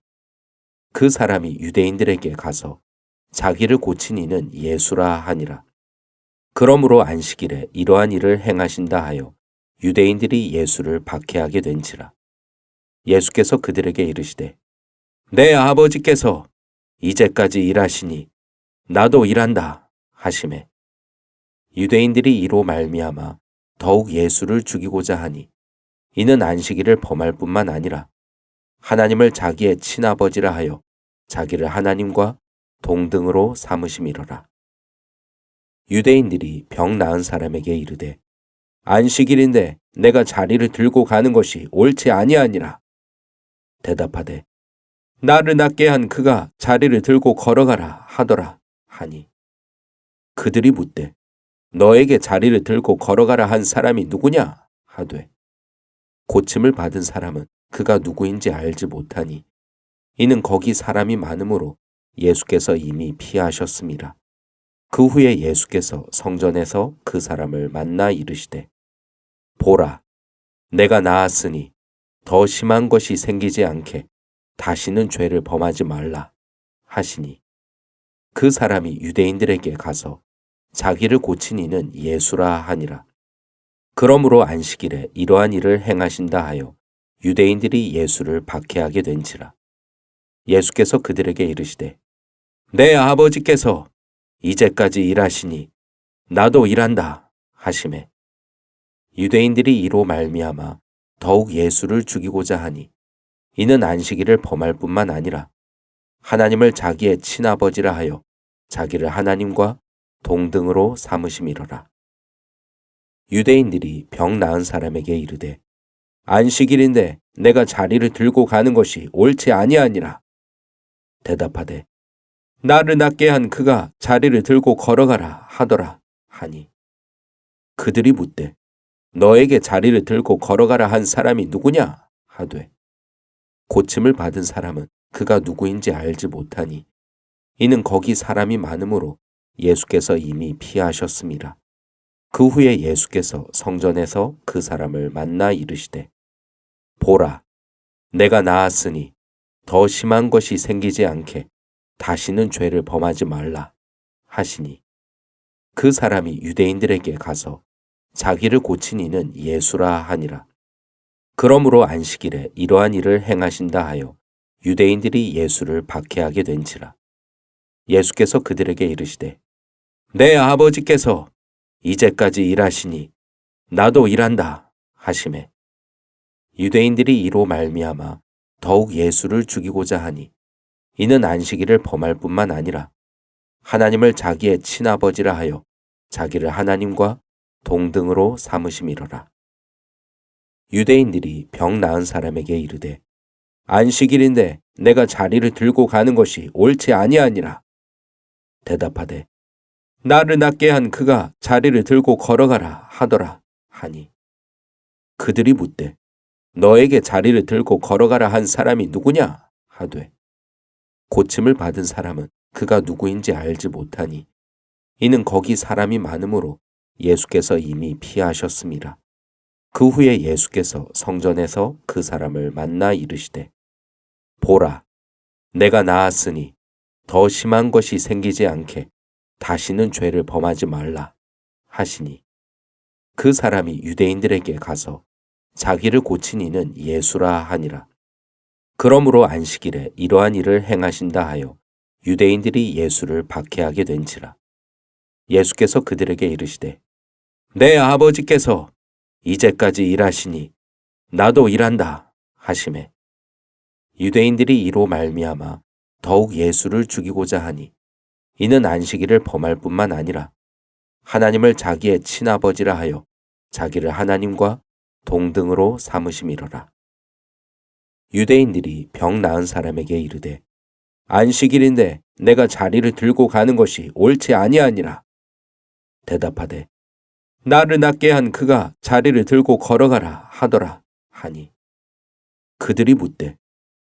그 사람이 유대인들에게 가서 자기를 고친 이는 예수라 하니라. 그러므로 안식일에 이러한 일을 행하신다 하여 유대인들이 예수를 박해하게 된지라. 예수께서 그들에게 이르시되 내 아버지께서 이제까지 일하시니 나도 일한다 하시매 유대인들이 이로 말미암아 더욱 예수를 죽이고자 하니 이는 안식일을 범할 뿐만 아니라 하나님을 자기의 친아버지라 하여 자기를 하나님과 동등으로 삼으심이로라. 유대인들이 병 나은 사람에게 이르되 안식일인데 내가 자리를 들고 가는 것이 옳지 아니하니라. 대답하되 나를 낫게 한 그가 자리를 들고 걸어가라 하더라 하니 그들이 묻되 너에게 자리를 들고 걸어가라 한 사람이 누구냐 하되 고침을 받은 사람은 그가 누구인지 알지 못하니 이는 거기 사람이 많으므로 예수께서 이미 피하셨습니다. 그 후에 예수께서 성전에서 그 사람을 만나 이르시되 보라 내가 나았으니 더 심한 것이 생기지 않게 다시는 죄를 범하지 말라 하시니 그 사람이 유대인들에게 가서 자기를 고친 이는 예수라 하니라. 그러므로 안식일에 이러한 일을 행하신다 하여 유대인들이 예수를 박해하게 된지라. 예수께서 그들에게 이르시되 내 아버지께서 이제까지 일하시니 나도 일한다 하시매 유대인들이 이로 말미암아 더욱 예수를 죽이고자 하니 이는 안식일을 범할 뿐만 아니라 하나님을 자기의 친아버지라 하여 자기를 하나님과 동등으로 삼으심이로라. 유대인들이 병 나은 사람에게 이르되 안식일인데 내가 자리를 들고 가는 것이 옳지 아니하니라. 대답하되 나를 낫게 한 그가 자리를 들고 걸어가라 하더라 하니 그들이 묻되 너에게 자리를 들고 걸어가라 한 사람이 누구냐 하되 고침을 받은 사람은 그가 누구인지 알지 못하니 이는 거기 사람이 많으므로 예수께서 이미 피하셨습니다. 그 후에 예수께서 성전에서 그 사람을 만나 이르시되 보라 내가 나았으니 더 심한 것이 생기지 않게 다시는 죄를 범하지 말라 하시니 그 사람이 유대인들에게 가서 자기를 고친 이는 예수라 하니라. 그러므로 안식일에 이러한 일을 행하신다 하여 유대인들이 예수를 박해하게 된지라. 예수께서 그들에게 이르시되 내 아버지께서 이제까지 일하시니 나도 일한다 하시매 유대인들이 이로 말미암아 더욱 예수를 죽이고자 하니 이는 안식일을 범할 뿐만 아니라 하나님을 자기의 친아버지라 하여 자기를 하나님과 동등으로 삼으심이로라. 유대인들이 병 나은 사람에게 이르되 안식일인데 내가 자리를 들고 가는 것이 옳지 아니하니라. 대답하되 나를 낫게 한 그가 자리를 들고 걸어가라 하더라 하니 그들이 묻되 너에게 자리를 들고 걸어가라 한 사람이 누구냐 하되 고침을 받은 사람은 그가 누구인지 알지 못하니 이는 거기 사람이 많으므로 예수께서 이미 피하셨습니다. 그 후에 예수께서 성전에서 그 사람을 만나 이르시되 보라 내가 나았으니 더 심한 것이 생기지 않게 다시는 죄를 범하지 말라 하시니 그 사람이 유대인들에게 가서 자기를 고친 이는 예수라 하니라. 그러므로 안식일에 이러한 일을 행하신다 하여 유대인들이 예수를 박해하게 된지라. 예수께서 그들에게 이르시되 내 아버지께서 이제까지 일하시니 나도 일한다 하시매 유대인들이 이로 말미암아 더욱 예수를 죽이고자 하니 이는 안식일을 범할 뿐만 아니라 하나님을 자기의 친아버지라 하여 자기를 하나님과 동등으로 삼으심이로라. 유대인들이 병 나은 사람에게 이르되 안식일인데 내가 자리를 들고 가는 것이 옳지 아니하니라. 대답하되 나를 낫게 한 그가 자리를 들고 걸어가라 하더라 하니 그들이 묻되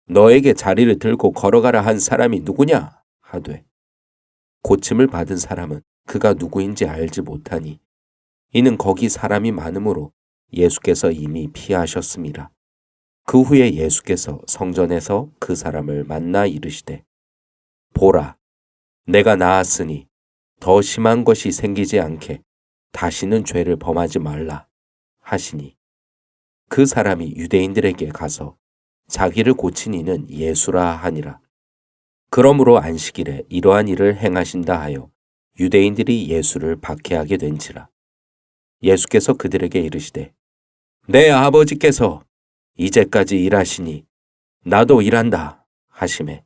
너에게 자리를 들고 걸어가라 한 사람이 누구냐 하되 고침을 받은 사람은 그가 누구인지 알지 못하니 이는 거기 사람이 많으므로 예수께서 이미 피하셨습니다. 그 후에 예수께서 성전에서 그 사람을 만나 이르시되 보라 내가 나았으니 더 심한 것이 생기지 않게 다시는 죄를 범하지 말라 하시니 그 사람이 유대인들에게 가서 자기를 고친 이는 예수라 하니라. 그러므로 안식일에 이러한 일을 행하신다 하여 유대인들이 예수를 박해하게 된지라. 예수께서 그들에게 이르시되 내 아버지께서 이제까지 일하시니 나도 일한다 하시매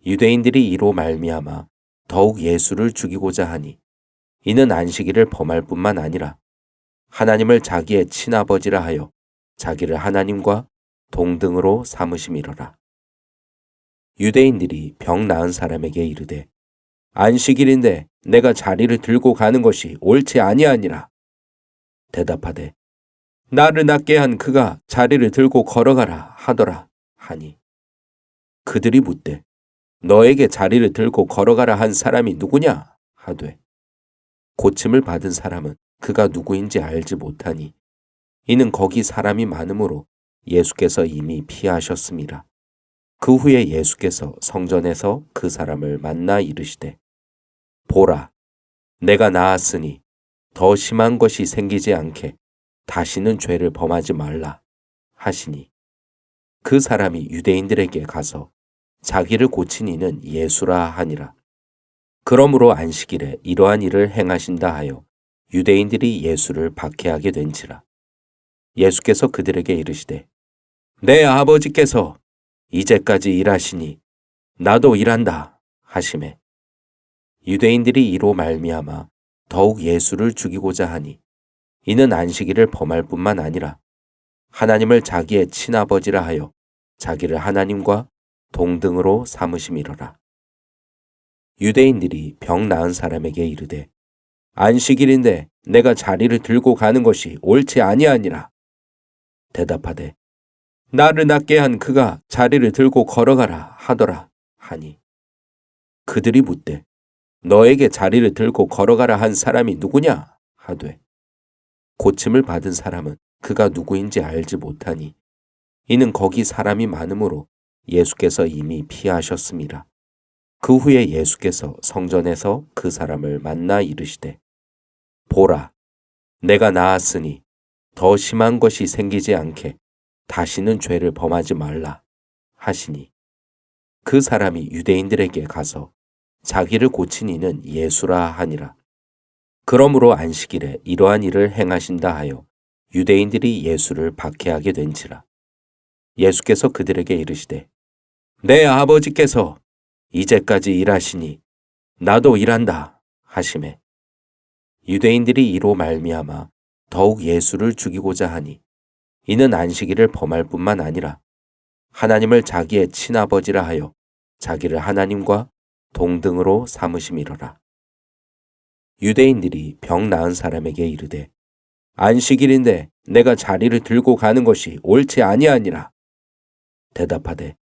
유대인들이 이로 말미암아 더욱 예수를 죽이고자 하니 이는 안식일을 범할 뿐만 아니라 하나님을 자기의 친아버지라 하여 자기를 하나님과 동등으로 삼으심이로라. 유대인들이 병 나은 사람에게 이르되 안식일인데 내가 자리를 들고 가는 것이 옳지 아니하니라. 대답하되 나를 낫게 한 그가 자리를 들고 걸어가라 하더라 하니 그들이 묻되 너에게 자리를 들고 걸어가라 한 사람이 누구냐 하되 고침을 받은 사람은 그가 누구인지 알지 못하니 이는 거기 사람이 많으므로 예수께서 이미 피하셨습니다. 그 후에 예수께서 성전에서 그 사람을 만나 이르시되 보라 내가 나았으니 더 심한 것이 생기지 않게 다시는 죄를 범하지 말라 하시니 그 사람이 유대인들에게 가서 자기를 고친 이는 예수라 하니라. 그러므로 안식일에 이러한 일을 행하신다 하여 유대인들이 예수를 박해하게 된지라. 예수께서 그들에게 이르시되 내 아버지께서 이제까지 일하시니 나도 일한다 하시매 유대인들이 이로 말미암아 더욱 예수를 죽이고자 하니 이는 안식일을 범할 뿐만 아니라 하나님을 자기의 친아버지라 하여 자기를 하나님과 동등으로 삼으심이로라. 유대인들이 병 나은 사람에게 이르되 안식일인데 내가 자리를 들고 가는 것이 옳지 아니하니라. 대답하되 나를 낫게 한 그가 자리를 들고 걸어가라 하더라 하니 그들이 묻되 너에게 자리를 들고 걸어가라 한 사람이 누구냐 하되 고침을 받은 사람은 그가 누구인지 알지 못하니 이는 거기 사람이 많으므로 예수께서 이미 피하셨습니다. 그 후에 예수께서 성전에서 그 사람을 만나 이르시되 보라 내가 나았으니 더 심한 것이 생기지 않게 다시는 죄를 범하지 말라 하시니 그 사람이 유대인들에게 가서 자기를 고친 이는 예수라 하니라. 그러므로 안식일에 이러한 일을 행하신다 하여 유대인들이 예수를 박해하게 된지라. 예수께서 그들에게 이르시되 내 아버지께서 이제까지 일하시니 나도 일한다 하시매 유대인들이 이로 말미암아 더욱 예수를 죽이고자 하니 이는 안식일을 범할 뿐만 아니라 하나님을 자기의 친아버지라 하여 자기를 하나님과 동등으로 삼으심이로라. 유대인들이 병 나은 사람에게 이르되 안식일인데 내가 자리를 들고 가는 것이 옳지 아니하니라. 대답하되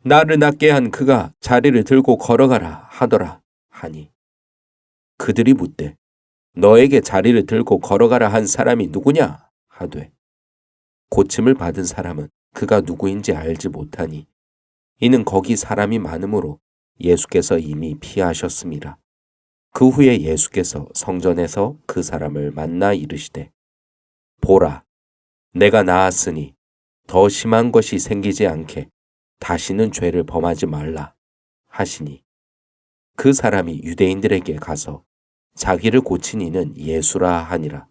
나를 낫게 한 그가 자리를 들고 걸어가라 하더라 하니 그들이 묻되 너에게 자리를 들고 걸어가라 한 사람이 누구냐 하되 고침을 받은 사람은 그가 누구인지 알지 못하니 이는 거기 사람이 많으므로 예수께서 이미 피하셨습니다. 그 후에 예수께서 성전에서 그 사람을 만나 이르시되 보라 내가 나았으니 더 심한 것이 생기지 않게 다시는 죄를 범하지 말라 하시니 그 사람이 유대인들에게 가서 자기를 고친 이는 예수라 하니라.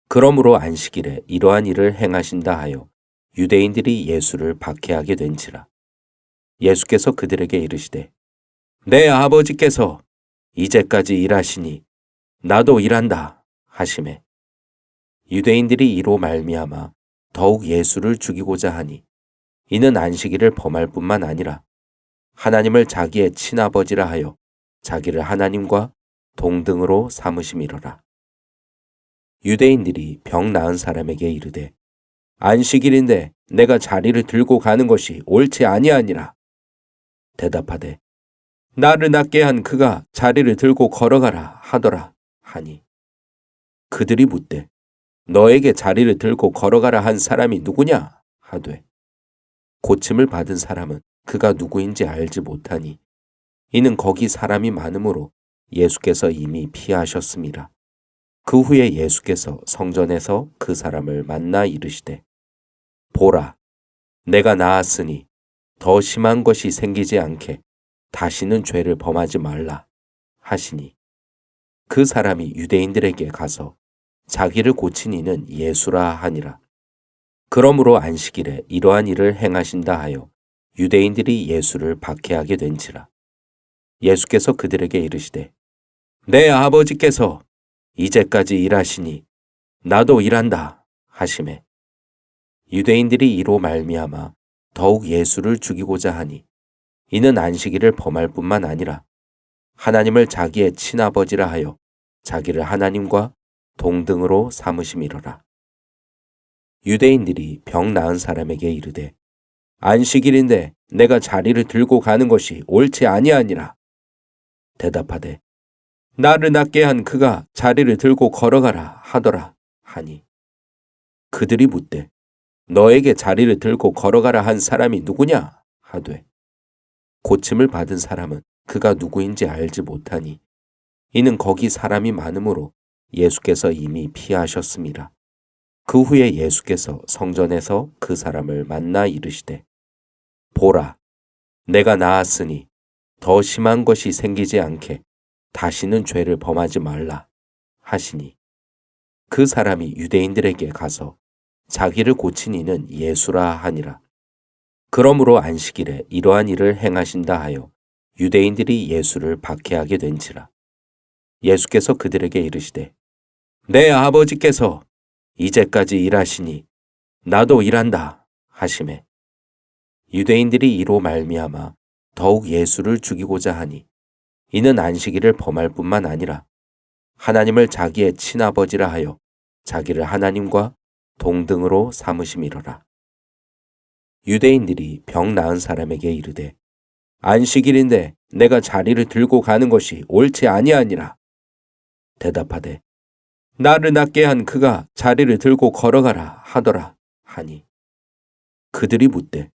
그러므로 안식일에 이러한 일을 행하신다 하여 유대인들이 예수를 박해하게 된지라. 예수께서 그들에게 이르시되 내 아버지께서 이제까지 일하시니 나도 일한다 하시매 유대인들이 이로 말미암아 더욱 예수를 죽이고자 하니 이는 안식일을 범할 뿐만 아니라 하나님을 자기의 친아버지라 하여 자기를 하나님과 동등으로 삼으심이로라. 유대인들이 병 나은 사람에게 이르되 안식일인데 내가 자리를 들고 가는 것이 옳지 아니하니라. 대답하되 나를 낫게 한 그가 자리를 들고 걸어가라 하더라 하니 그들이 묻되 너에게 자리를 들고 걸어가라 한 사람이 누구냐 하되 고침을 받은 사람은 그가 누구인지 알지 못하니 이는 거기 사람이 많으므로 예수께서 이미 피하셨습니다. 그 후에 예수께서 성전에서 그 사람을 만나 이르시되 보라 내가 나았으니 더 심한 것이 생기지 않게 다시는 죄를 범하지 말라 하시니 그 사람이 유대인들에게 가서 자기를 고친 이는 예수라 하니라. 그러므로 안식일에 이러한 일을 행하신다 하여 유대인들이 예수를 박해하게 된지라. 예수께서 그들에게 이르시되 내 아버지께서 이제까지 일하시니 나도 일한다 하시매 유대인들이 이로 말미암아 더욱 예수를 죽이고자 하니 이는 안식일을 범할 뿐만 아니라 하나님을 자기의 친아버지라 하여 자기를 하나님과 동등으로 삼으심이로라. 유대인들이 병 나은 사람에게 이르되 안식일인데 내가 자리를 들고 가는 것이 옳지 아니하니라. 대답하되 나를 낫게 한 그가 자리를 들고 걸어가라 하더라 하니 그들이 묻되 너에게 자리를 들고 걸어가라 한 사람이 누구냐 하되 고침을 받은 사람은 그가 누구인지 알지 못하니 이는 거기 사람이 많으므로 예수께서 이미 피하셨습니다. 그 후에 예수께서 성전에서 그 사람을 만나 이르시되 보라 내가 나았으니 더 심한 것이 생기지 않게 다시는 죄를 범하지 말라 하시니 그 사람이 유대인들에게 가서 자기를 고친 이는 예수라 하니라. 그러므로 안식일에 이러한 일을 행하신다 하여 유대인들이 예수를 박해하게 된지라. 예수께서 그들에게 이르시되 내 아버지께서 이제까지 일하시니 나도 일한다 하시매 유대인들이 이로 말미암아 더욱 예수를 죽이고자 하니 이는 안식일을 범할 뿐만 아니라 하나님을 자기의 친아버지라 하여 자기를 하나님과 동등으로 삼으심이로라. 유대인들이 병 나은 사람에게 이르되 안식일인데 내가 자리를 들고 가는 것이 옳지 아니하니라. 대답하되 나를 낫게 한 그가 자리를 들고 걸어가라 하더라 하니 그들이 묻되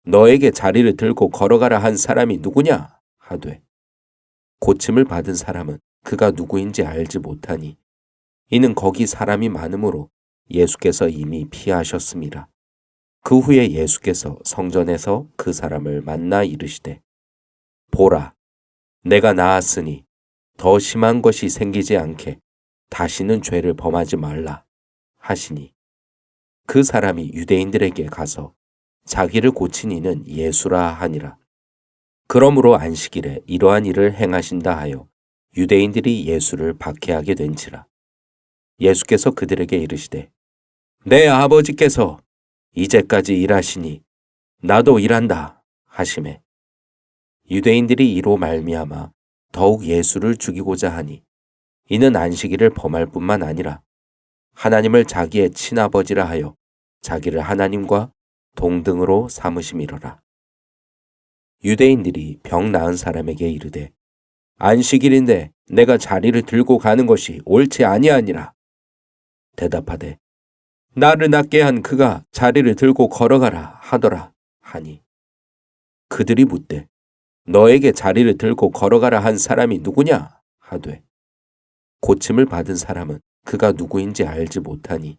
너에게 자리를 들고 걸어가라 한 사람이 누구냐 하되 고침을 받은 사람은 그가 누구인지 알지 못하니 이는 거기 사람이 많으므로 예수께서 이미 피하셨습니다. 그 후에 예수께서 성전에서 그 사람을 만나 이르시되 보라 내가 나았으니 더 심한 것이 생기지 않게 다시는 죄를 범하지 말라 하시니 그 사람이 유대인들에게 가서 자기를 고친 이는 예수라 하니라. 그러므로 안식일에 이러한 일을 행하신다 하여 유대인들이 예수를 박해하게 된지라. 예수께서 그들에게 이르시되 내 아버지께서 이제까지 일하시니 나도 일한다 하시매 유대인들이 이로 말미암아 더욱 예수를 죽이고자 하니 이는 안식일을 범할 뿐만 아니라 하나님을 자기의 친아버지라 하여 자기를 하나님과 동등으로 삼으심이로라. 유대인들이 병 나은 사람에게 이르되 안식일인데 내가 자리를 들고 가는 것이 옳지 아니하니라. 대답하되 나를 낫게 한 그가 자리를 들고 걸어가라 하더라 하니 그들이 묻되 너에게 자리를 들고 걸어가라 한 사람이 누구냐 하되 고침을 받은 사람은 그가 누구인지 알지 못하니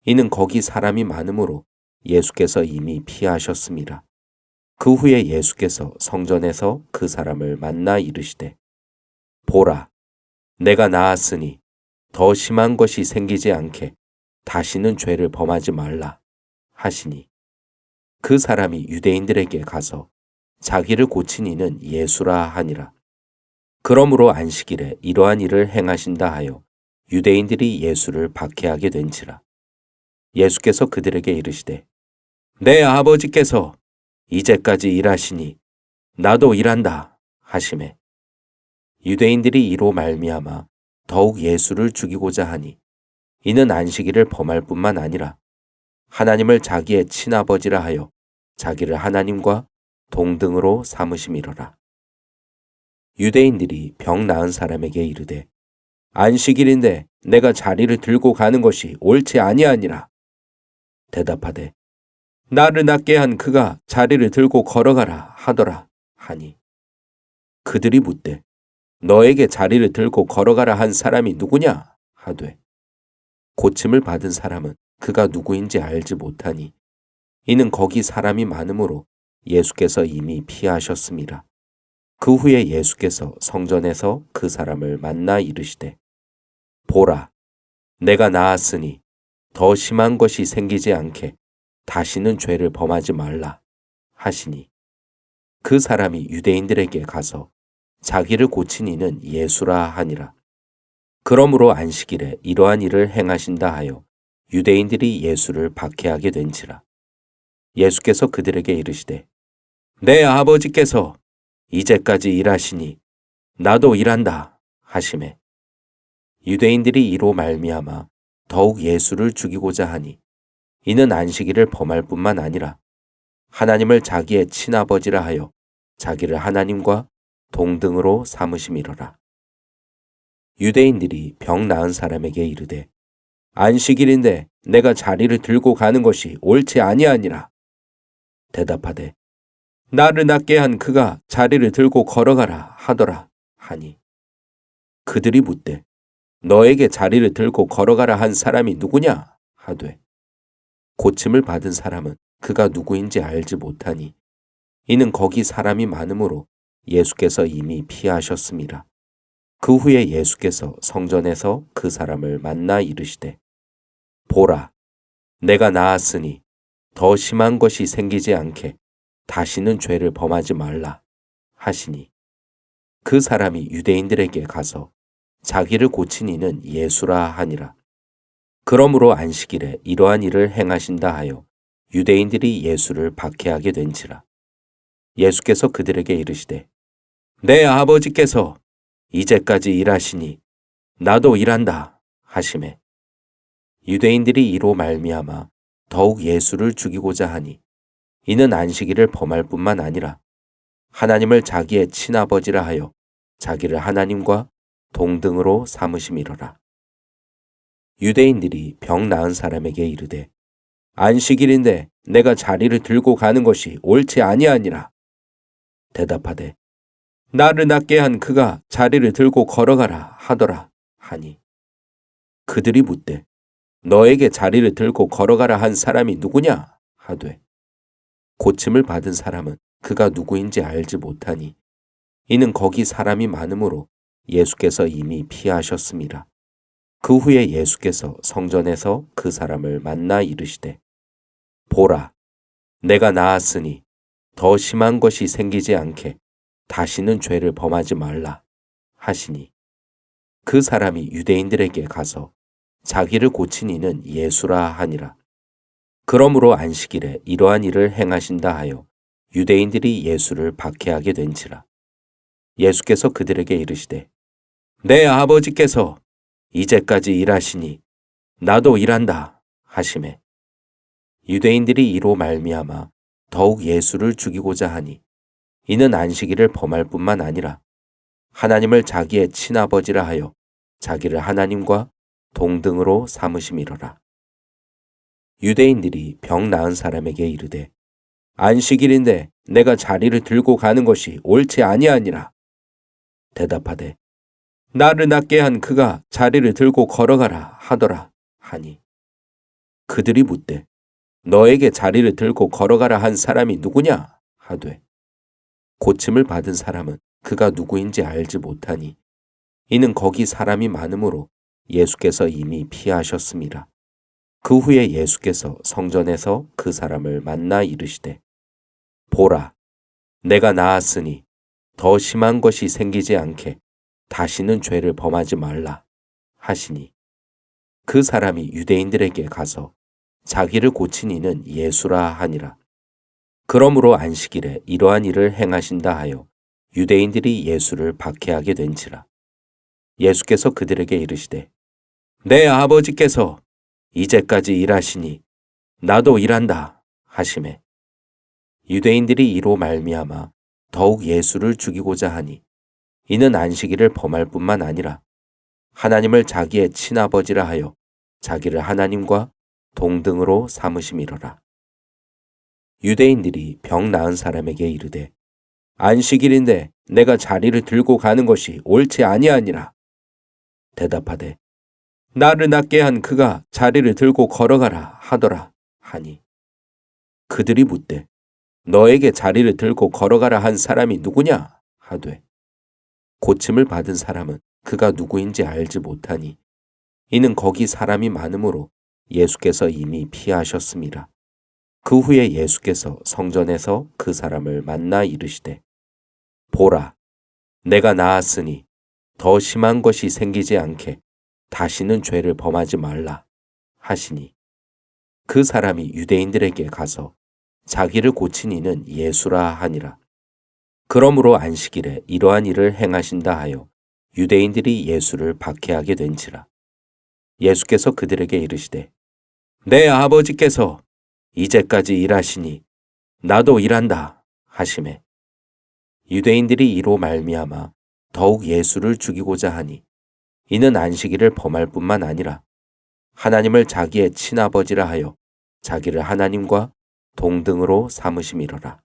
이는 거기 사람이 많으므로 예수께서 이미 피하셨습니다. 그 후에 예수께서 성전에서 그 사람을 만나 이르시되 보라 내가 나았으니 더 심한 것이 생기지 않게 다시는 죄를 범하지 말라 하시니 그 사람이 유대인들에게 가서 자기를 고친 이는 예수라 하니라. 그러므로 안식일에 이러한 일을 행하신다 하여 유대인들이 예수를 박해하게 된지라. 예수께서 그들에게 이르시되 내 아버지께서 이제까지 일하시니 나도 일한다 하시매 유대인들이 이로 말미암아 더욱 예수를 죽이고자 하니 이는 안식일을 범할 뿐만 아니라 하나님을 자기의 친아버지라 하여 자기를 하나님과 동등으로 삼으심이로라. 유대인들이 병 나은 사람에게 이르되 안식일인데 내가 자리를 들고 가는 것이 옳지 아니하니라. 대답하되 나를 낫게 한 그가 자리를 들고 걸어가라 하더라 하니 그들이 묻되 너에게 자리를 들고 걸어가라 한 사람이 누구냐 하되 고침을 받은 사람은 그가 누구인지 알지 못하니 이는 거기 사람이 많으므로 예수께서 이미 피하셨습니다. 그 후에 예수께서 성전에서 그 사람을 만나 이르시되 보라 내가 나았으니 더 심한 것이 생기지 않게 다시는 죄를 범하지 말라 하시니 그 사람이 유대인들에게 가서 자기를 고친 이는 예수라 하니라. 그러므로 안식일에 이러한 일을 행하신다 하여 유대인들이 예수를 박해하게 된지라. 예수께서 그들에게 이르시되 내 아버지께서 이제까지 일하시니 나도 일한다 하시매 유대인들이 이로 말미암아 더욱 예수를 죽이고자 하니 이는 안식일을 범할 뿐만 아니라 하나님을 자기의 친아버지라 하여 자기를 하나님과 동등으로 삼으심이로라. 유대인들이 병 나은 사람에게 이르되 안식일인데 내가 자리를 들고 가는 것이 옳지 아니하니라. 대답하되 나를 낫게 한 그가 자리를 들고 걸어가라 하더라 하니 그들이 묻되 너에게 자리를 들고 걸어가라 한 사람이 누구냐 하되 고침을 받은 사람은 그가 누구인지 알지 못하니 이는 거기 사람이 많으므로 예수께서 이미 피하셨습니다. 그 후에 예수께서 성전에서 그 사람을 만나 이르시되 보라 내가 나았으니 더 심한 것이 생기지 않게 다시는 죄를 범하지 말라 하시니 그 사람이 유대인들에게 가서 자기를 고친 이는 예수라 하니라. 그러므로 안식일에 이러한 일을 행하신다 하여 유대인들이 예수를 박해하게 된지라. 예수께서 그들에게 이르시되 내 아버지께서 이제까지 일하시니 나도 일한다 하시매 유대인들이 이로 말미암아 더욱 예수를 죽이고자 하니 이는 안식일을 범할 뿐만 아니라 하나님을 자기의 친아버지라 하여 자기를 하나님과 동등으로 삼으심이로라. 유대인들이 병 나은 사람에게 이르되 안식일인데 내가 자리를 들고 가는 것이 옳지 아니하니라. 대답하되 나를 낫게 한 그가 자리를 들고 걸어가라 하더라 하니 그들이 묻되 너에게 자리를 들고 걸어가라 한 사람이 누구냐 하되 고침을 받은 사람은 그가 누구인지 알지 못하니 이는 거기 사람이 많으므로 예수께서 이미 피하셨습니다. 그 후에 예수께서 성전에서 그 사람을 만나 이르시되 보라 내가 나았으니 더 심한 것이 생기지 않게 다시는 죄를 범하지 말라 하시니 그 사람이 유대인들에게 가서 자기를 고친 이는 예수라 하니라. 그러므로 안식일에 이러한 일을 행하신다 하여 유대인들이 예수를 박해하게 된지라. 예수께서 그들에게 이르시되 내 아버지께서 이제까지 일하시니 나도 일한다 하시매 유대인들이 이로 말미암아 더욱 예수를 죽이고자 하니 이는 안식일을 범할 뿐만 아니라 하나님을 자기의 친아버지라 하여 자기를 하나님과 동등으로 삼으심이로라. 유대인들이 병 나은 사람에게 이르되 안식일인데 내가 자리를 들고 가는 것이 옳지 아니하니라. 대답하되 나를 낫게 한 그가 자리를 들고 걸어가라 하더라 하니 그들이 묻되 너에게 자리를 들고 걸어가라 한 사람이 누구냐 하되 고침을 받은 사람은 그가 누구인지 알지 못하니 이는 거기 사람이 많으므로 예수께서 이미 피하셨습니다. 그 후에 예수께서 성전에서 그 사람을 만나 이르시되 보라 내가 나았으니 더 심한 것이 생기지 않게 다시는 죄를 범하지 말라 하시니 그 사람이 유대인들에게 가서 자기를 고친 이는 예수라 하니라. 그러므로 안식일에 이러한 일을 행하신다 하여 유대인들이 예수를 박해하게 된지라. 예수께서 그들에게 이르시되 내 아버지께서 이제까지 일하시니 나도 일한다 하시매 유대인들이 이로 말미암아 더욱 예수를 죽이고자 하니 이는 안식일을 범할 뿐만 아니라 하나님을 자기의 친아버지라 하여 자기를 하나님과 동등으로 삼으심이로라. 유대인들이 병 나은 사람에게 이르되 안식일인데 내가 자리를 들고 가는 것이 옳지 아니하니라. 대답하되 나를 낫게 한 그가 자리를 들고 걸어가라 하더라 하니 그들이 묻되 너에게 자리를 들고 걸어가라 한 사람이 누구냐 하되 고침을 받은 사람은 그가 누구인지 알지 못하니 이는 거기 사람이 많으므로 예수께서 이미 피하셨습니다. 그 후에 예수께서 성전에서 그 사람을 만나 이르시되 보라 내가 나았으니 더 심한 것이 생기지 않게 다시는 죄를 범하지 말라 하시니 그 사람이 유대인들에게 가서 자기를 고친 이는 예수라 하니라. 그러므로 안식일에 이러한 일을 행하신다 하여 유대인들이 예수를 박해하게 된지라. 예수께서 그들에게 이르시되 내 아버지께서 이제까지 일하시니 나도 일한다 하시매 유대인들이 이로 말미암아 더욱 예수를 죽이고자 하니 이는 안식일을 범할 뿐만 아니라 하나님을 자기의 친아버지라 하여 자기를 하나님과 동등으로 삼으심이로라.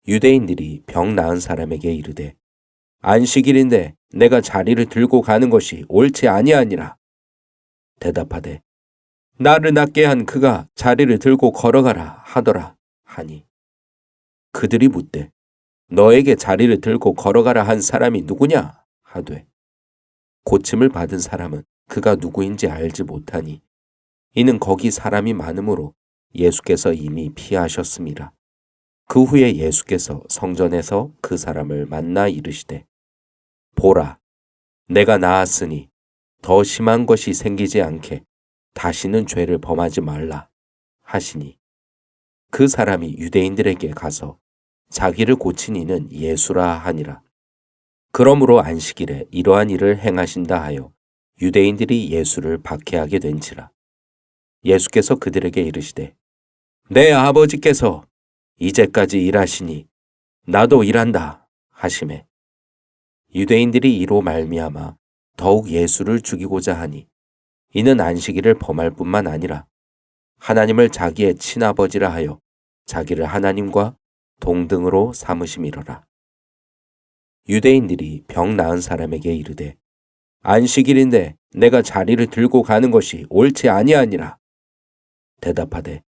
유대인들이 병 나은 사람에게 이르되 안식일인데 내가 자리를 들고 가는 것이 옳지 아니하니라. 대답하되 나를 낫게 한 그가 자리를 들고 걸어가라 하더라 하니 그들이 묻되 너에게 자리를 들고 걸어가라 한 사람이 누구냐 하되 고침을 받은 사람은 그가 누구인지 알지 못하니 이는 거기 사람이 많으므로 예수께서 이미 피하셨음이라. 그 후에 예수께서 성전에서 그 사람을 만나 이르시되 보라 내가 나았으니 더 심한 것이 생기지 않게 다시는 죄를 범하지 말라 하시니 그 사람이 유대인들에게 가서 자기를 고친 이는 예수라 하니라. 그러므로 안식일에 이러한 일을 행하신다 하여 유대인들이 예수를 박해하게 된지라. 예수께서 그들에게 이르시되 내 아버지께서 이제까지 일하시니 나도 일한다 하시매 유대인들이 이로 말미암아 더욱 예수를 죽이고자 하니 이는 안식일을 범할 뿐만 아니라 하나님을 자기의 친아버지라 하여 자기를 하나님과 동등으로 삼으심이로라. 유대인들이 병 나은 사람에게 이르되 안식일인데 내가 자리를 들고 가는 것이 옳지 아니하니라. 대답하되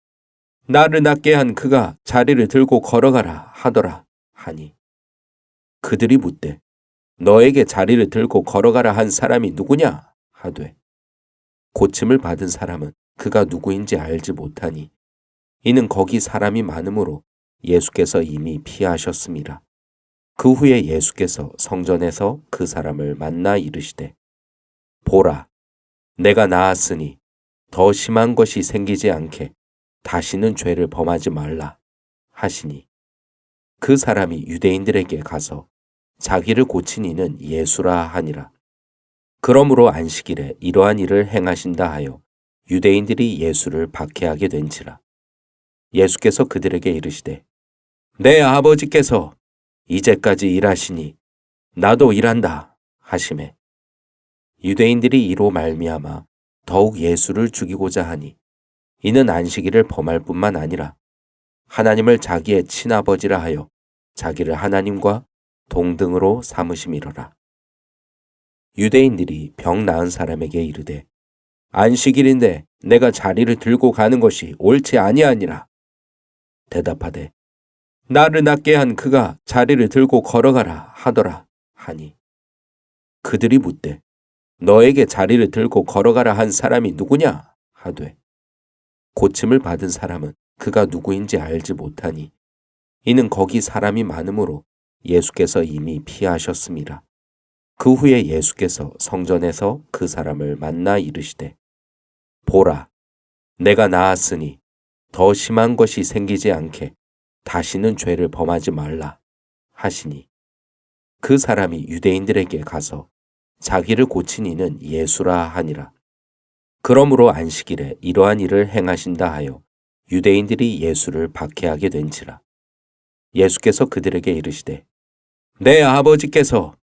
나를 낫게 한 그가 자리를 들고 걸어가라 하더라 하니 그들이 묻되 너에게 자리를 들고 걸어가라 한 사람이 누구냐 하되 고침을 받은 사람은 그가 누구인지 알지 못하니 이는 거기 사람이 많으므로 예수께서 이미 피하셨음이라. 그 후에 예수께서 성전에서 그 사람을 만나 이르시되 보라 내가 나았으니 더 심한 것이 생기지 않게 다시는 죄를 범하지 말라 하시니 그 사람이 유대인들에게 가서 자기를 고친 이는 예수라 하니라. 그러므로 안식일에 이러한 일을 행하신다 하여 유대인들이 예수를 박해하게 된지라. 예수께서 그들에게 이르시되 내 아버지께서 이제까지 일하시니 나도 일한다 하시매 유대인들이 이로 말미암아 더욱 예수를 죽이고자 하니 이는 안식일을 범할 뿐만 아니라 하나님을 자기의 친아버지라 하여 자기를 하나님과 동등으로 삼으심이로라. 유대인들이 병 나은 사람에게 이르되 안식일인데 내가 자리를 들고 가는 것이 옳지 아니하니라. 대답하되 나를 낫게 한 그가 자리를 들고 걸어가라 하더라 하니 그들이 묻되 너에게 자리를 들고 걸어가라 한 사람이 누구냐 하되 고침을 받은 사람은 그가 누구인지 알지 못하니 이는 거기 사람이 많으므로 예수께서 이미 피하셨음이라. 그 후에 예수께서 성전에서 그 사람을 만나 이르시되 보라 내가 나았으니 더 심한 것이 생기지 않게 다시는 죄를 범하지 말라 하시니 그 사람이 유대인들에게 가서 자기를 고친 이는 예수라 하니라. 그러므로 안식일에 이러한 일을 행하신다 하여 유대인들이 예수를 박해하게 된지라. 예수께서 그들에게 이르시되 내 아버지께서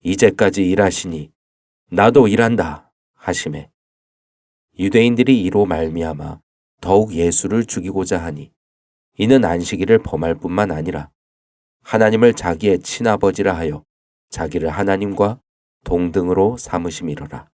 이제까지 일하시니 나도 일한다 하시매 유대인들이 이로 말미암아 더욱 예수를 죽이고자 하니 이는 안식일을 범할 뿐만 아니라 하나님을 자기의 친아버지라 하여 자기를 하나님과 동등으로 삼으심이로라.